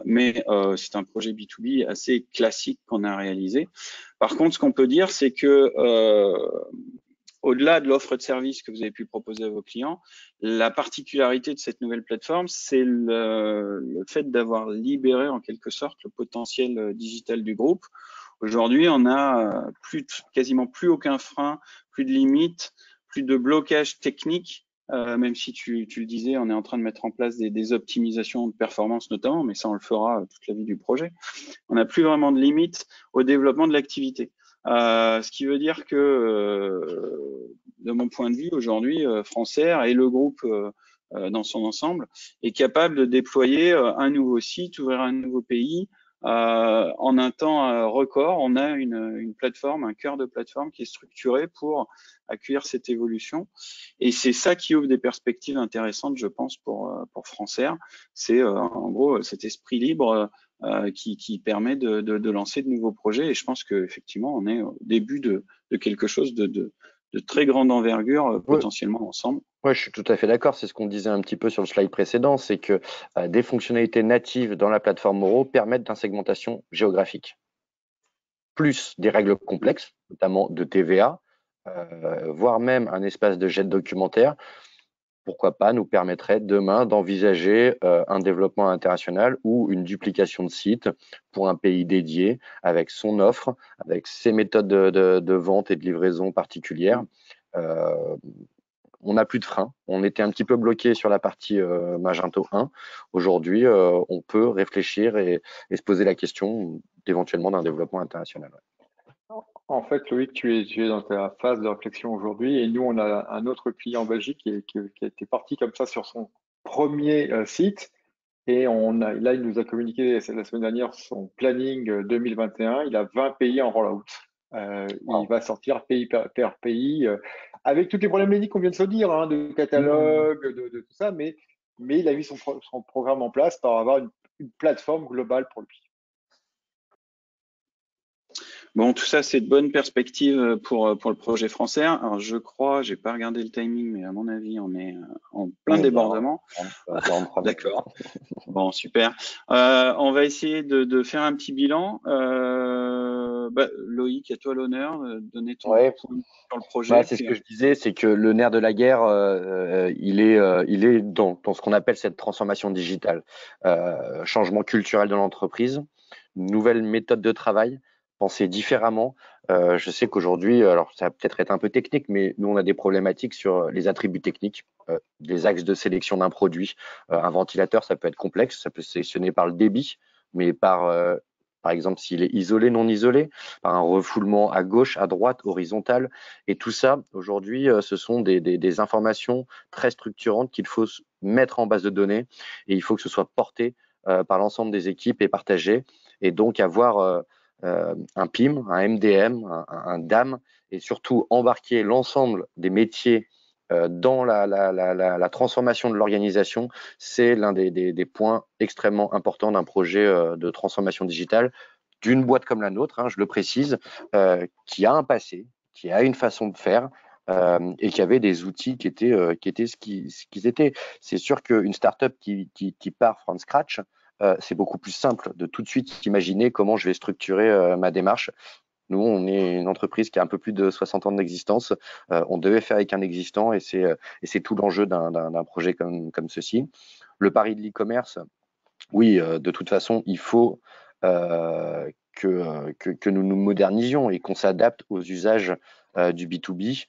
mais c'est un projet B2B assez classique qu'on a réalisé. Par contre, ce qu'on peut dire, c'est que au-delà de l'offre de service que vous avez pu proposer à vos clients, la particularité de cette nouvelle plateforme, c'est le fait d'avoir libéré en quelque sorte le potentiel digital du groupe. Aujourd'hui, on a quasiment plus aucun frein, plus de limites, plus de blocage technique. Même si tu le disais, on est en train de mettre en place des optimisations de performance notamment, mais ça on le fera toute la vie du projet. On n'a plus vraiment de limites au développement de l'activité. Ce qui veut dire que, de mon point de vue, aujourd'hui, Francaire et le groupe dans son ensemble est capable de déployer un nouveau site, ouvrir un nouveau pays en un temps record. On a une plateforme, un cœur de plateforme qui est structuré pour accueillir cette évolution. Et c'est ça qui ouvre des perspectives intéressantes, je pense, pour Francaire. C'est en gros cet esprit libre qui permet de lancer de nouveaux projets. Et je pense qu'effectivement, on est au début de quelque chose de très grande envergure potentiellement ensemble. Ouais, je suis tout à fait d'accord. C'est ce qu'on disait un petit peu sur le slide précédent, c'est que des fonctionnalités natives dans la plateforme Moro permettent une segmentation géographique, plus des règles complexes, notamment de TVA, voire même un espace de jet documentaire. Pourquoi pas, nous permettrait demain d'envisager un développement international ou une duplication de sites pour un pays dédié avec son offre, avec ses méthodes de vente et de livraison particulières. On n'a plus de frein. On était un petit peu bloqué sur la partie Magento 1. Aujourd'hui, on peut réfléchir et se poser la question éventuellement d'un développement international. En fait, Loïc, tu es dans ta phase de réflexion aujourd'hui et nous, on a un autre client en Belgique qui a été parti comme ça sur son premier site et là, il nous a communiqué la semaine dernière son planning 2021. Il a 20 pays en rollout. Il va sortir pays par pays avec toutes les problématiques qu'on vient de se dire, hein, de catalogue, de tout ça, mais il a mis son programme en place pour avoir une plateforme globale pour lui. Bon, tout ça, c'est de bonnes perspectives pour le projet français. Alors, je crois, j'ai pas regardé le timing, mais à mon avis, on est en plein débordement. D'accord. Bon, super. On va essayer de faire un petit bilan. Loïc, à toi l'honneur, donner ton point sur le projet. C'est ce que je disais, c'est que le nerf de la guerre, il est dans ce qu'on appelle cette transformation digitale, changement culturel de l'entreprise, nouvelle méthode de travail, penser différemment. Je sais qu'aujourd'hui, alors ça va peut-être être un peu technique, mais nous on a des problématiques sur les attributs techniques, des axes de sélection d'un produit. Un ventilateur, ça peut être complexe, ça peut se sélectionner par le débit, mais par exemple, s'il est isolé, non isolé, par un refoulement à gauche, à droite, horizontal. Et tout ça, aujourd'hui, ce sont des informations très structurantes qu'il faut mettre en base de données et il faut que ce soit porté par l'ensemble des équipes et partagé. Et donc, avoir un PIM, un MDM, un DAM et surtout embarquer l'ensemble des métiers dans la transformation de l'organisation, c'est l'un des points extrêmement importants d'un projet de transformation digitale d'une boîte comme la nôtre, hein, je le précise, qui a un passé, qui a une façon de faire et qui avait des outils qui étaient ce qu'ils étaient. C'est sûr qu'une startup qui part from scratch, c'est beaucoup plus simple de tout de suite imaginer comment je vais structurer ma démarche. Nous, on est une entreprise qui a un peu plus de 60 ans d'existence. On devait faire avec un existant et c'est tout l'enjeu d'un projet comme ceci. Le pari de l'e-commerce, oui, de toute façon, il faut que nous nous modernisions et qu'on s'adapte aux usages du B2B.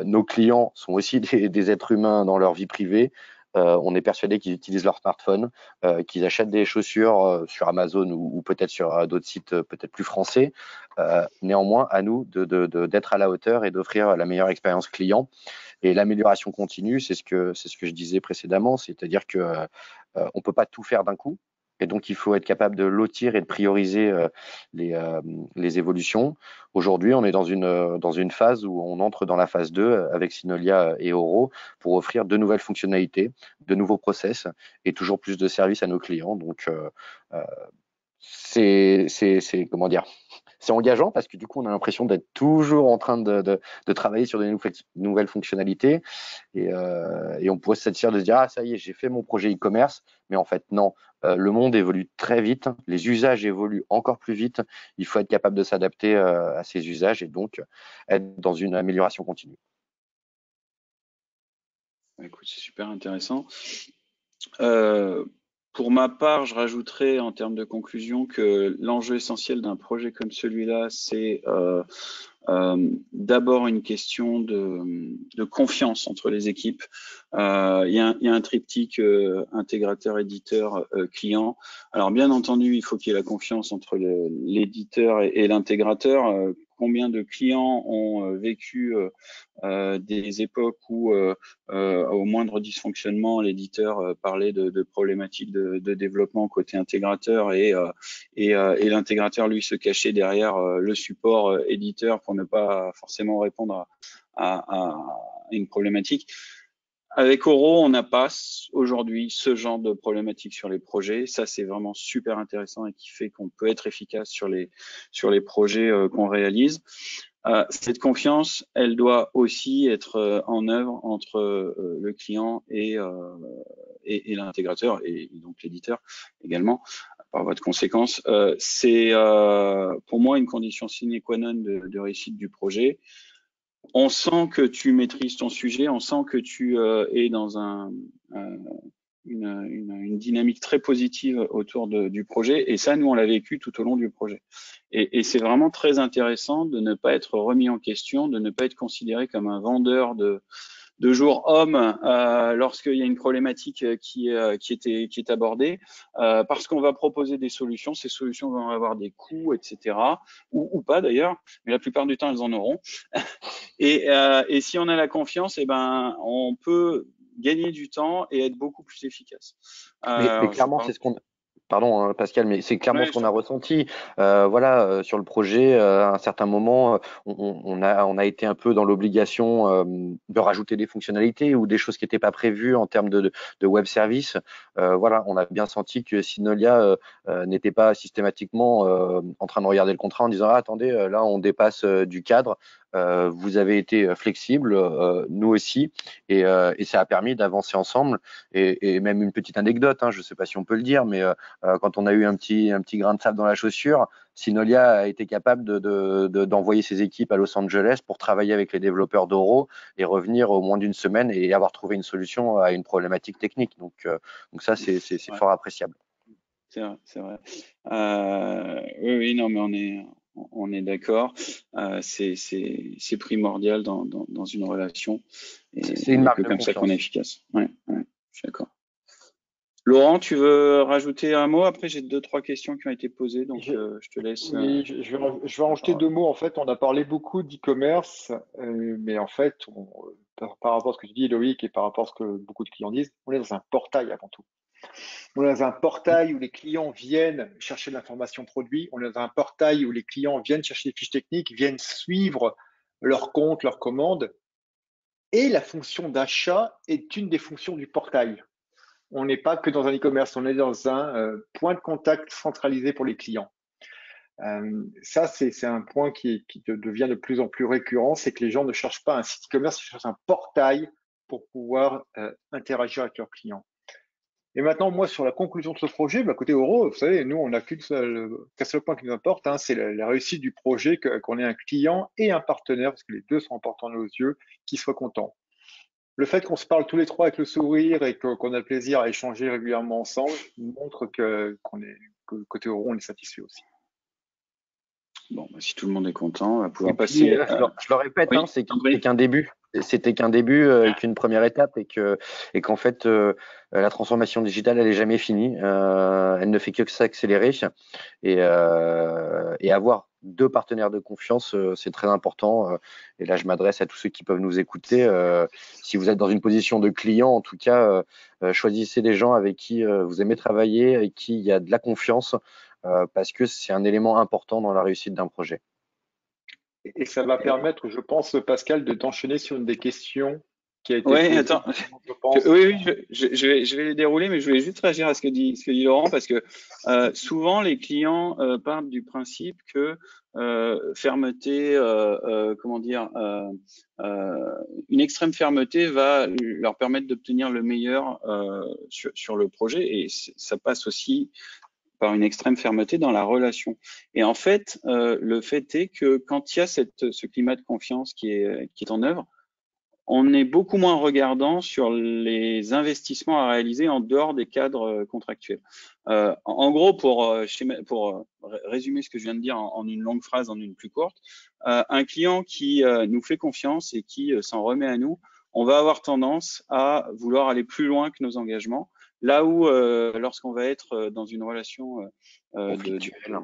Nos clients sont aussi des êtres humains dans leur vie privée. On est persuadé qu'ils utilisent leur smartphone, qu'ils achètent des chaussures sur Amazon ou peut-être sur d'autres sites peut-être plus français. Néanmoins, à nous d'être à la hauteur et d'offrir la meilleure expérience client. Et l'amélioration continue, c'est ce que je disais précédemment, c'est-à-dire que on peut pas tout faire d'un coup. et donc il faut être capable de lotir et de prioriser les évolutions. Aujourd'hui, on est dans une phase où on entre dans la phase 2 avec Synolia et Oro pour offrir de nouvelles fonctionnalités, de nouveaux process et toujours plus de services à nos clients. Donc, c'est comment dire, c'est engageant parce que du coup, on a l'impression d'être toujours en train de travailler sur de nouvelles fonctionnalités et on pourrait se satisfaire de se dire ah ça y est, j'ai fait mon projet e-commerce, mais en fait non, le monde évolue très vite, les usages évoluent encore plus vite, il faut être capable de s'adapter à ces usages et donc être dans une amélioration continue. Écoute, c'est super intéressant. Pour ma part, je rajouterais en termes de conclusion que l'enjeu essentiel d'un projet comme celui-là, c'est d'abord une question de confiance entre les équipes. Il y a un triptyque intégrateur, éditeur, client. Alors bien entendu, il faut qu'il y ait la confiance entre l'éditeur et l'intégrateur. Combien de clients ont vécu des époques où au moindre dysfonctionnement, l'éditeur parlait de problématiques de développement côté intégrateur et l'intégrateur lui se cachait derrière le support éditeur pour ne pas forcément répondre à une problématique. Avec Oro, on n'a pas aujourd'hui ce genre de problématique sur les projets. Ça, c'est vraiment super intéressant et qui fait qu'on peut être efficace sur les projets qu'on réalise. Cette confiance, elle doit aussi être en œuvre entre le client et l'intégrateur et donc l'éditeur également. Par voie de conséquence, c'est pour moi une condition sine qua non de réussite du projet. On sent que tu maîtrises ton sujet, on sent que tu es dans une dynamique très positive autour du projet. Et ça, nous, on l'a vécu tout au long du projet. Et c'est vraiment très intéressant de ne pas être remis en question, de ne pas être considéré comme un vendeur de jour homme lorsqu'il y a une problématique qui est abordée, parce qu'on va proposer des solutions. Ces solutions vont avoir des coûts, etc. Ou pas d'ailleurs, mais la plupart du temps, elles en auront. Et si on a la confiance, eh ben, on peut gagner du temps et être beaucoup plus efficace. Mais clairement, c'est ce qu'on. Pardon, hein, Pascal, mais c'est clairement ce qu'on a ressenti. Voilà, sur le projet, à un certain moment, on a été un peu dans l'obligation de rajouter des fonctionnalités ou des choses qui n'étaient pas prévues en termes de web service. Voilà, on a bien senti que Synolia n'était pas systématiquement en train de regarder le contrat en disant ah, attendez, là on dépasse du cadre. Vous avez été flexible, nous aussi, et ça a permis d'avancer ensemble. Et même une petite anecdote, hein, je ne sais pas si on peut le dire, mais quand on a eu un petit grain de sable dans la chaussure, Synolia a été capable d'envoyer ses équipes à Los Angeles pour travailler avec les développeurs d'Oro et revenir au moins d'une semaine et avoir trouvé une solution à une problématique technique. Donc ça, c'est fort appréciable. C'est vrai. Oui, non, mais on est d'accord. C'est primordial dans une relation. C'est une marque de comme confiance. Ça qu'on est efficace. Ouais, je suis d'accord. Laurent, tu veux rajouter un mot? Après, j'ai 2-3 questions qui ont été posées, donc je te laisse. Oui, je vais rajouter 2 mots. En fait, on a parlé beaucoup d'e-commerce, mais en fait, par rapport à ce que tu dis, Loïc, et par rapport à ce que beaucoup de clients disent, on est dans un portail avant tout. On est dans un portail où les clients viennent chercher de l'information produit. On est dans un portail où les clients viennent chercher des fiches techniques, viennent suivre leur compte, leurs commandes. Et la fonction d'achat est une des fonctions du portail. On n'est pas que dans un e-commerce, on est dans un point de contact centralisé pour les clients. Ça, c'est un point qui devient de plus en plus récurrent, c'est que les gens ne cherchent pas un site e-commerce, ils cherchent un portail pour pouvoir interagir avec leurs clients. Et maintenant, moi, sur la conclusion de ce projet, côté Oro, vous savez, nous, on n'a qu'un seul point qui nous importe, hein, c'est la réussite du projet, qu'on ait un client et un partenaire, parce que les deux sont importants à nos yeux, qui soient contents. Le fait qu'on se parle tous les trois avec le sourire et qu'on a le plaisir à échanger régulièrement ensemble montre que côté Oro, on est satisfait aussi. Bon, si tout le monde est content, on va pouvoir passer. Je le répète, oui, hein, c'est qu'un début. C'était qu'un début, qu'une première étape, et qu'en fait, la transformation digitale, elle est jamais finie. Elle ne fait que s'accélérer et à voir deux partenaires de confiance, c'est très important. Et là, je m'adresse à tous ceux qui peuvent nous écouter. Si vous êtes dans une position de client, en tout cas, choisissez des gens avec qui vous aimez travailler, avec qui il y a de la confiance, parce que c'est un élément important dans la réussite d'un projet. Et ça va permettre, je pense, Pascal, de t'enchaîner sur une des questions qui a été Ouais, posée, attends. je pense. Oui, je vais les dérouler, mais je voulais juste réagir à ce que dit Laurent, parce que souvent les clients partent du principe que fermeté, comment dire, une extrême fermeté va leur permettre d'obtenir le meilleur sur le projet, et ça passe aussi par une extrême fermeté dans la relation. Et en fait, le fait est que quand il y a ce climat de confiance qui est en œuvre, on est beaucoup moins regardant sur les investissements à réaliser en dehors des cadres contractuels. En gros, pour résumer ce que je viens de dire en une longue phrase, en une plus courte, un client qui nous fait confiance et qui s'en remet à nous, on va avoir tendance à vouloir aller plus loin que nos engagements. Là où, lorsqu'on va être dans une relation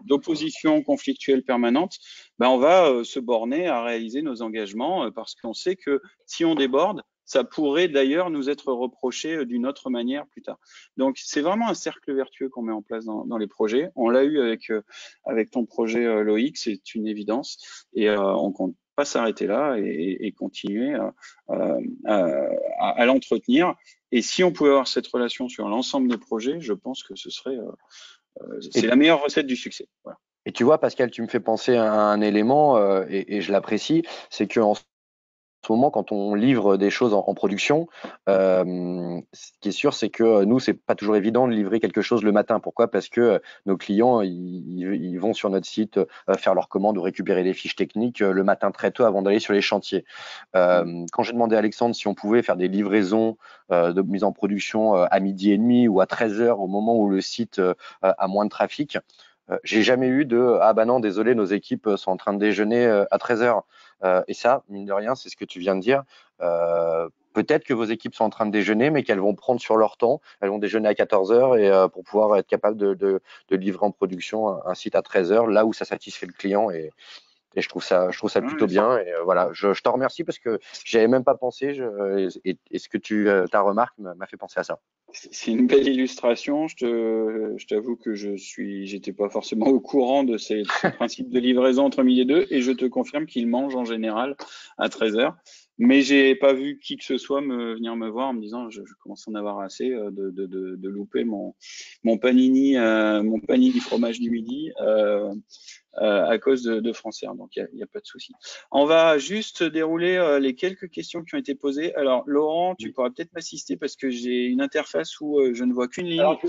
d'opposition conflictuelle permanente, ben on va se borner à réaliser nos engagements parce qu'on sait que si on déborde, ça pourrait d'ailleurs nous être reproché d'une autre manière plus tard. Donc, c'est vraiment un cercle vertueux qu'on met en place dans les projets. On l'a eu avec ton projet Loïc, c'est une évidence. Et on compte pas s'arrêter là et continuer à l'entretenir. Et si on pouvait avoir cette relation sur l'ensemble des projets, je pense que ce serait c'est la meilleure recette du succès. Voilà. Et tu vois, Pascal, tu me fais penser à un élément, et je l'apprécie, c'est qu'en ce moment, quand on livre des choses en production, ce qui est sûr, c'est que nous, c'est pas toujours évident de livrer quelque chose le matin. Pourquoi? Parce que nos clients, ils vont sur notre site faire leurs commandes ou récupérer des fiches techniques le matin très tôt avant d'aller sur les chantiers. Quand j'ai demandé à Alexandre si on pouvait faire des livraisons de mise en production à 12h30 ou à 13h au moment où le site a moins de trafic, j'ai jamais eu de ah bah non, désolé, nos équipes sont en train de déjeuner à 13h. Et ça, mine de rien, c'est ce que tu viens de dire. Peut-être que vos équipes sont en train de déjeuner, mais qu'elles vont prendre sur leur temps. Elles vont déjeuner à 14h et pour pouvoir être capables de livrer en production un site à 13h, là où ça satisfait le client. Et je trouve ça plutôt bien. Et voilà, je te remercie parce que j'y avais même pas pensé. Et ce que ta remarque m'a fait penser à ça. C'est une belle illustration. Je t'avoue que j'étais pas forcément au courant de ce principe de livraison entre midi et deux, et je te confirme qu'il mange en général à 13h. Mais j'ai pas vu qui que ce soit venir me voir en me disant je commence à en avoir assez de louper mon panini fromage du midi à cause de Francière. Donc il y a pas de souci. On va juste dérouler les quelques questions qui ont été posées. Alors Laurent, tu pourras peut-être m'assister parce que j'ai une interface où je ne vois qu'une ligne. Alors,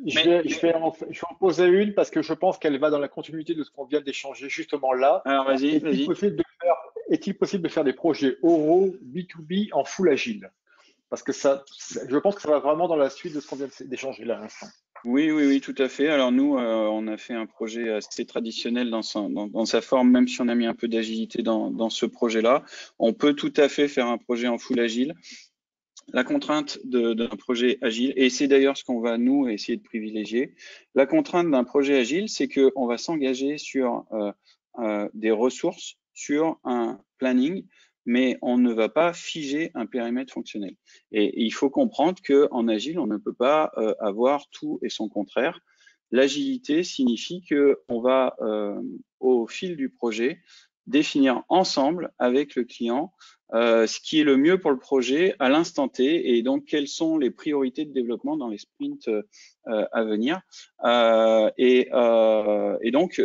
je vais en poser une parce que je pense qu'elle va dans la continuité de ce qu'on vient d'échanger justement là. Alors vas-y. Est-il possible de faire des projets oraux B2B en full agile? Parce que je pense que ça va vraiment dans la suite de ce qu'on vient d'échanger là à l'instant. Oui, tout à fait. Alors nous, on a fait un projet assez traditionnel dans sa forme, même si on a mis un peu d'agilité dans ce projet-là. On peut tout à fait faire un projet en full agile. La contrainte d'un projet agile, et c'est d'ailleurs ce qu'on va nous essayer de privilégier, la contrainte d'un projet agile, c'est qu'on va s'engager sur des ressources, sur un planning, mais on ne va pas figer un périmètre fonctionnel. Et il faut comprendre qu'en agile, on ne peut pas avoir tout et son contraire. L'agilité signifie qu'on va, au fil du projet, définir ensemble avec le client ce qui est le mieux pour le projet à l'instant T et donc quelles sont les priorités de développement dans les sprints à venir. Et donc,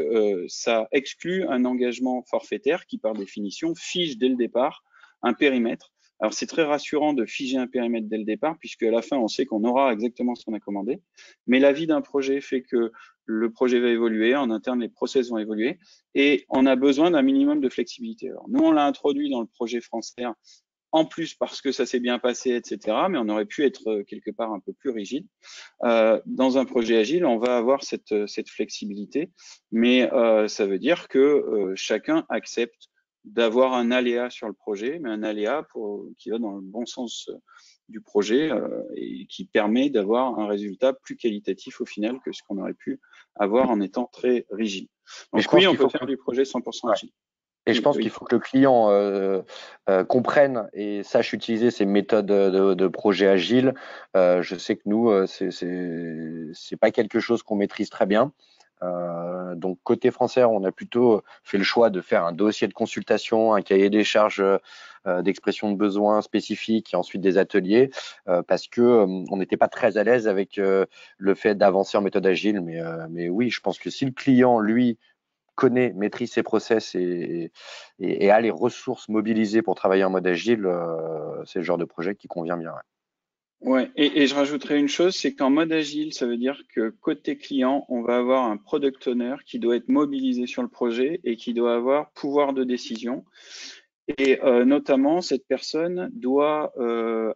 ça exclut un engagement forfaitaire qui, par définition, fige dès le départ un périmètre. Alors, c'est très rassurant de figer un périmètre dès le départ, puisque à la fin, on sait qu'on aura exactement ce qu'on a commandé. Mais la vie d'un projet fait que le projet va évoluer, en interne, les process vont évoluer, et on a besoin d'un minimum de flexibilité. Alors, nous, on l'a introduit dans le projet français, en plus parce que ça s'est bien passé, etc. Mais on aurait pu être quelque part un peu plus rigide. Dans un projet agile, on va avoir cette flexibilité, mais ça veut dire que chacun accepte d'avoir un aléa sur le projet, mais un aléa qui va dans le bon sens du projet et qui permet d'avoir un résultat plus qualitatif au final que ce qu'on aurait pu avoir en étant très rigide. Donc oui, on peut faire du projet 100% agile. Et je pense qu'il faut que le client comprenne et sache utiliser ces méthodes de projet agile. Je sais que nous, c'est pas quelque chose qu'on maîtrise très bien. Donc côté français, on a plutôt fait le choix de faire un dossier de consultation, un cahier des charges d'expression de besoins spécifiques et ensuite des ateliers parce que on n'était pas très à l'aise avec le fait d'avancer en méthode agile. Mais oui, je pense que si le client, lui, connaît, maîtrise ses process et a les ressources mobilisées pour travailler en mode agile, c'est le genre de projet qui convient bien. Ouais, et je rajouterais une chose, c'est qu'en mode agile, ça veut dire que côté client, on va avoir un product owner qui doit être mobilisé sur le projet et qui doit avoir pouvoir de décision. Et notamment, cette personne doit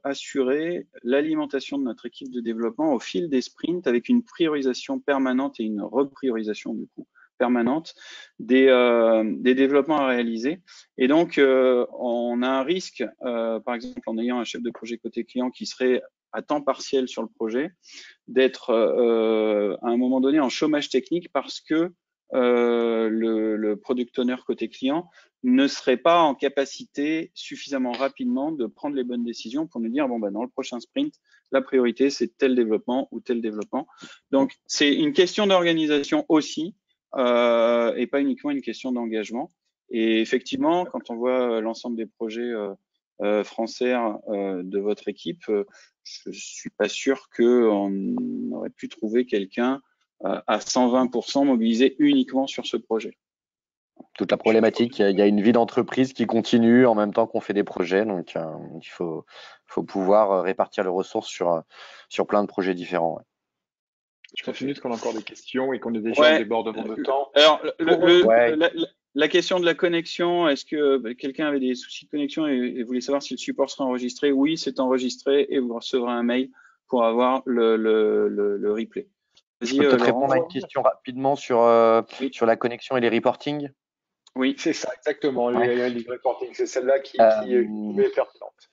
assurer l'alimentation de notre équipe de développement au fil des sprints avec une priorisation permanente et une repriorisation du coup permanente des développements à réaliser. Et donc, on a un risque, par exemple, en ayant un chef de projet côté client qui serait à temps partiel sur le projet, d'être à un moment donné en chômage technique parce que le product owner côté client ne serait pas en capacité suffisamment rapidement de prendre les bonnes décisions pour nous dire bon bah dans le prochain sprint la priorité c'est tel développement ou tel développement. Donc c'est une question d'organisation aussi et pas uniquement une question d'engagement. Et effectivement quand on voit l'ensemble des projets français de votre équipe, je suis pas sûr qu'on aurait pu trouver quelqu'un à 120% mobilisé uniquement sur ce projet. Toute la problématique, il y a une vie d'entreprise qui continue en même temps qu'on fait des projets, donc il faut pouvoir répartir les ressources sur plein de projets différents. Ouais. Je continue parce qu'on a encore des questions et qu'on est déjà en débordement de temps. Alors, la question de la connexion, est-ce que quelqu'un avait des soucis de connexion et voulait savoir si le support sera enregistré? Oui, c'est enregistré et vous recevrez un mail pour avoir le replay. Je peux peut-être répondre à une question rapidement sur la connexion et les reporting. Oui, c'est ça, exactement. Les reporting, c'est celle-là qui est pertinente.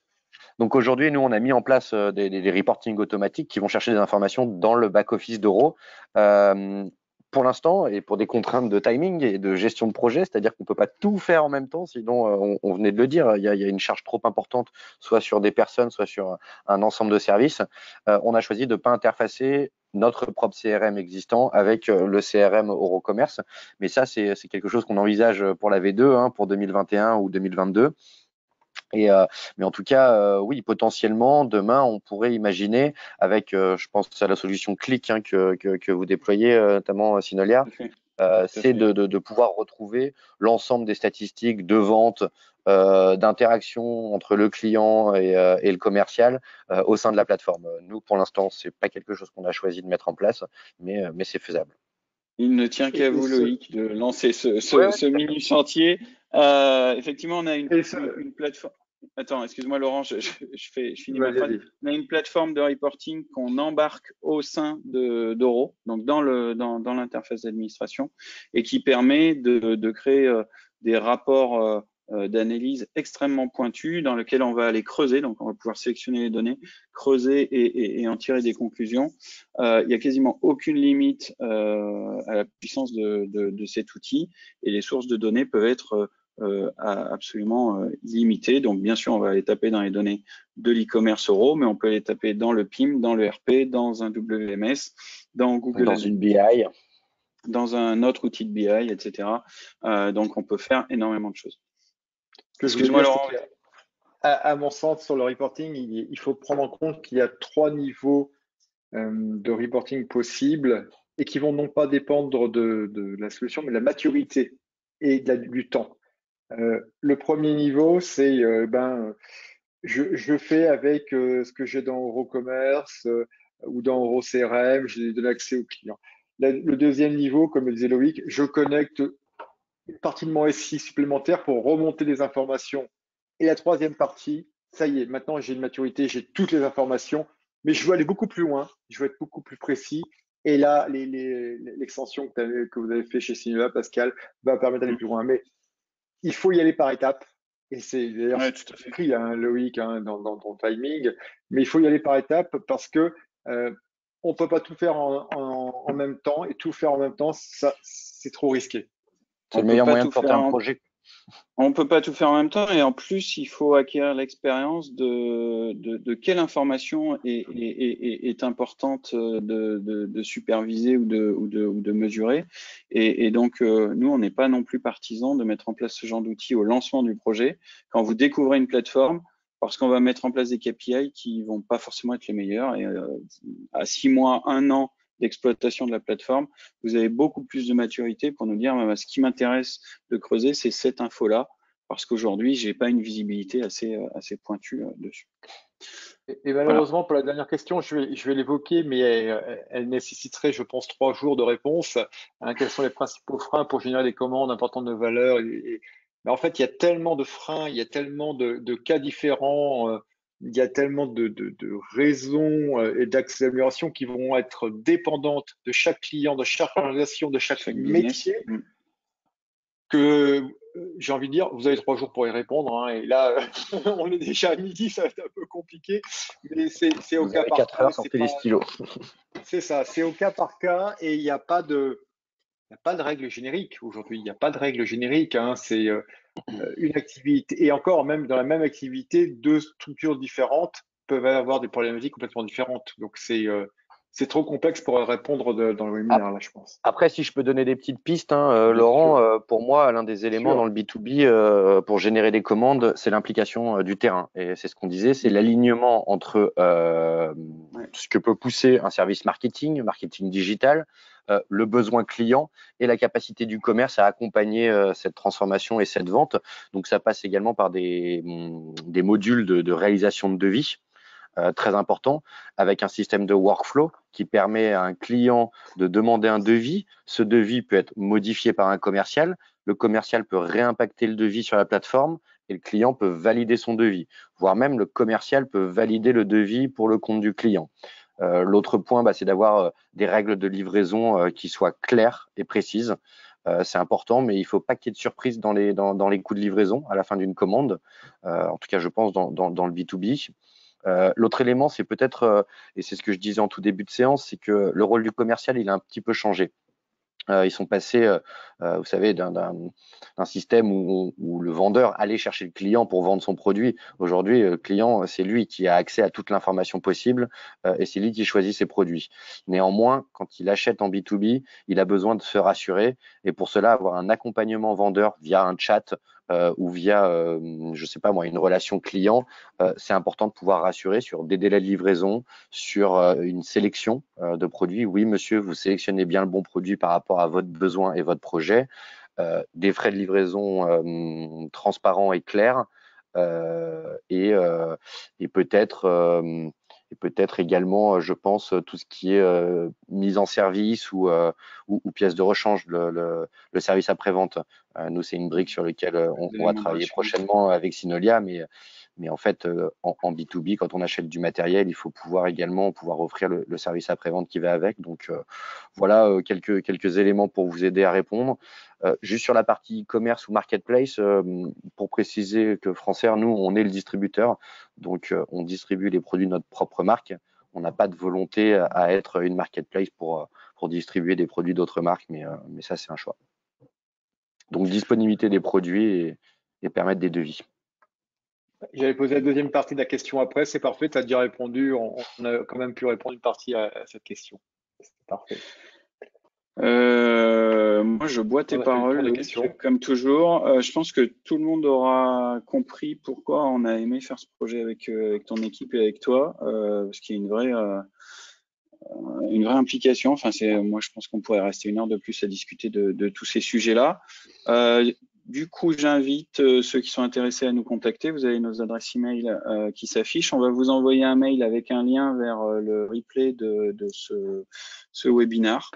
Donc aujourd'hui, nous, on a mis en place des reporting automatiques qui vont chercher des informations dans le back-office d'Euro. Pour l'instant, et pour des contraintes de timing et de gestion de projet, c'est-à-dire qu'on ne peut pas tout faire en même temps, sinon, on venait de le dire, il y a une charge trop importante, soit sur des personnes, soit sur un ensemble de services. On a choisi de ne pas interfacer notre propre CRM existant avec le CRM Eurocommerce. Mais ça, c'est quelque chose qu'on envisage pour la V2, pour 2021 ou 2022. Mais en tout cas, oui, potentiellement, demain, on pourrait imaginer, avec, je pense à la solution Click que vous déployez, notamment Synolia, c'est de pouvoir retrouver l'ensemble des statistiques de vente, d'interaction entre le client et le commercial au sein de la plateforme. Nous, pour l'instant, c'est pas quelque chose qu'on a choisi de mettre en place, mais c'est faisable. Il ne tient qu'à vous, Loïc, de lancer ce mini chantier. Effectivement, on a une plateforme. Attends, excuse-moi, Laurent, je finis ma phrase. On a une plateforme de reporting qu'on embarque au sein d'Euro, donc dans l'interface d'administration, et qui permet de créer des rapports d'analyse extrêmement pointus dans lesquels on va aller creuser, donc on va pouvoir sélectionner les données, creuser et en tirer des conclusions. Il n'y a quasiment aucune limite à la puissance de cet outil et les sources de données peuvent être absolument illimitées. Donc bien sûr, on va les taper dans les données de l'e-commerce Euro, mais on peut les taper dans le PIM, dans le RP, dans un WMS, dans Google dans une BI, dans un autre outil de BI, etc. Donc on peut faire énormément de choses. Excuse-moi, Laurent. À mon sens, sur le reporting, il faut prendre en compte qu'il y a 3 niveaux de reporting possibles et qui vont non pas dépendre de la solution, mais de la maturité et du temps. Le premier niveau, c'est je fais avec ce que j'ai dans Eurocommerce ou dans EuroCRM, j'ai donné accès au client. Le deuxième niveau, comme le disait Loïc, je connecte une partie de mon SI supplémentaire pour remonter des informations. Et la troisième partie, ça y est, maintenant j'ai une maturité, j'ai toutes les informations, mais je veux aller beaucoup plus loin, je veux être beaucoup plus précis. Et là, l'extension que vous avez fait chez Synolia, Pascal, va permettre d'aller plus loin. Mais il faut y aller par étapes. Et c'est d'ailleurs Ouais, ce que tout à tu fait. écris, hein, Loïc, hein, dans ton timing, mais il faut y aller par étapes parce que on peut pas tout faire en même temps et tout faire en même temps, ça, c'est trop risqué. C'est On le peut meilleur pas moyen de tout porter faire un projet. On peut pas tout faire en même temps et en plus, il faut acquérir l'expérience de quelle information est importante de superviser ou de mesurer. Et donc, nous, on n'est pas non plus partisans de mettre en place ce genre d'outils au lancement du projet. Quand vous découvrez une plateforme, parce qu'on va mettre en place des KPI qui vont pas forcément être les meilleurs. Et à 6 mois, 1 an d'exploitation de la plateforme, vous avez beaucoup plus de maturité pour nous dire, bah, ce qui m'intéresse de creuser, c'est cette info-là, parce qu'aujourd'hui, j'ai pas une visibilité assez pointue dessus. Et Voilà. malheureusement, pour la dernière question, je vais l'évoquer, mais elle nécessiterait, je pense, 3 jours de réponse. Hein, quels sont les principaux freins pour générer des commandes importantes de valeur? Mais en fait, il y a tellement de freins, il y a tellement de cas différents, il y a tellement de raisons et d'axes d'amélioration qui vont être dépendantes de chaque client, de chaque organisation, de chaque Chaque business. métier que j'ai envie de dire, vous avez 3 jours pour y répondre, hein, et là, on est déjà à midi, ça va être un peu compliqué, mais c'est au Vous cas avez par 4 cas, heures, sortez les stylos. c'est ça, c'est au cas par cas, et il n'y a pas de règle générique aujourd'hui, il n'y a pas de règle générique, hein, c'est une activité, et encore, même dans la même activité, deux structures différentes peuvent avoir des problématiques complètement différentes, donc c'est trop complexe pour répondre dans le webinaire, là, je pense. Après, si je peux donner des petites pistes, hein, Bien Laurent, sûr, pour moi, l'un des bien éléments dans sûr. le B2B pour générer des commandes, c'est l'implication du terrain. Et c'est ce qu'on disait, c'est Mm. l'alignement entre Ouais. ce que peut pousser un service marketing, marketing digital, le besoin client et la capacité du commerce à accompagner cette transformation et cette vente. Donc, ça passe également par des modules de réalisation de devis. Très important, avec un système de workflow qui permet à un client de demander un devis. Ce devis peut être modifié par un commercial. Le commercial peut réimpacter le devis sur la plateforme et le client peut valider son devis, voire même le commercial peut valider le devis pour le compte du client. L'autre point, c'est d'avoir des règles de livraison qui soient claires et précises. C'est important, mais il ne faut pas qu'il y ait de surprise dans les coûts de livraison à la fin d'une commande. En tout cas, je pense dans le B2B. L'autre élément, c'est peut-être, et c'est ce que je disais en tout début de séance, c'est que le rôle du commercial, il a un petit peu changé. Ils sont passés, vous savez, d'un système où le vendeur allait chercher le client pour vendre son produit. Aujourd'hui, le client, c'est lui qui a accès à toute l'information possible et c'est lui qui choisit ses produits. Néanmoins, quand il achète en B2B, il a besoin de se rassurer et pour cela, avoir un accompagnement vendeur via un chat ou via, je sais pas moi, une relation client, c'est important de pouvoir rassurer sur des délais de livraison, sur une sélection de produits. Oui, monsieur, vous sélectionnez bien le bon produit par rapport à votre besoin et votre projet. Des frais de livraison transparents et clairs. Et peut-être également, je pense, tout ce qui est mise en service ou pièces de rechange, le service après-vente. Nous, c'est une brique sur laquelle Des on va éléments de travailler rassurement. prochainement avec Synolia, mais en fait, en B2B, quand on achète du matériel, il faut également pouvoir offrir le service après-vente qui va avec. Donc, voilà quelques éléments pour vous aider à répondre. Juste sur la partie e-commerce ou marketplace, pour préciser que Françair, nous, on est le distributeur. Donc, on distribue les produits de notre propre marque. On n'a pas de volonté à être une marketplace pour distribuer des produits d'autres marques, mais ça, c'est un choix. Donc, disponibilité des produits et permettre des devis. J'allais poser la deuxième partie de la question après, c'est parfait, tu as déjà répondu, on a quand même pu répondre une partie à cette question. C'est parfait. Moi, je bois tes On a fait le paroles, tour des Loïc, questions. comme toujours. Je pense que tout le monde aura compris pourquoi on a aimé faire ce projet avec ton équipe et avec toi, parce qu'il y a une vraie implication. Enfin, moi, je pense qu'on pourrait rester 1 heure de plus à discuter de tous ces sujets-là. Du coup, j'invite ceux qui sont intéressés à nous contacter. Vous avez nos adresses email qui s'affichent. On va vous envoyer un mail avec un lien vers le replay de ce webinaire.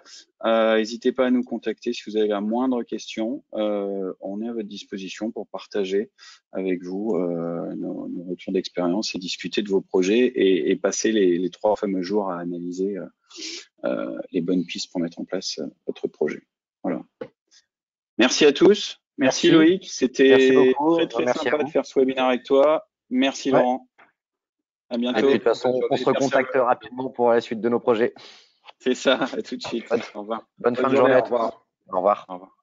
N'hésitez pas à nous contacter si vous avez la moindre question. On est à votre disposition pour partager avec vous nos retours d'expérience et discuter de vos projets et passer les 3 fameux jours à analyser les bonnes pistes pour mettre en place votre projet. Voilà. Merci à tous. Merci Merci. Loïc, Merci c'était beaucoup. très très Merci à sympa de vous. faire ce webinaire avec toi. Merci Ouais. Laurent. À Et puis, bientôt. de toute façon, on se recontacte rapidement pour la suite de nos projets. C'est ça, à tout de suite. Au revoir. Bonne fin de journée à tous. Au revoir. Au revoir.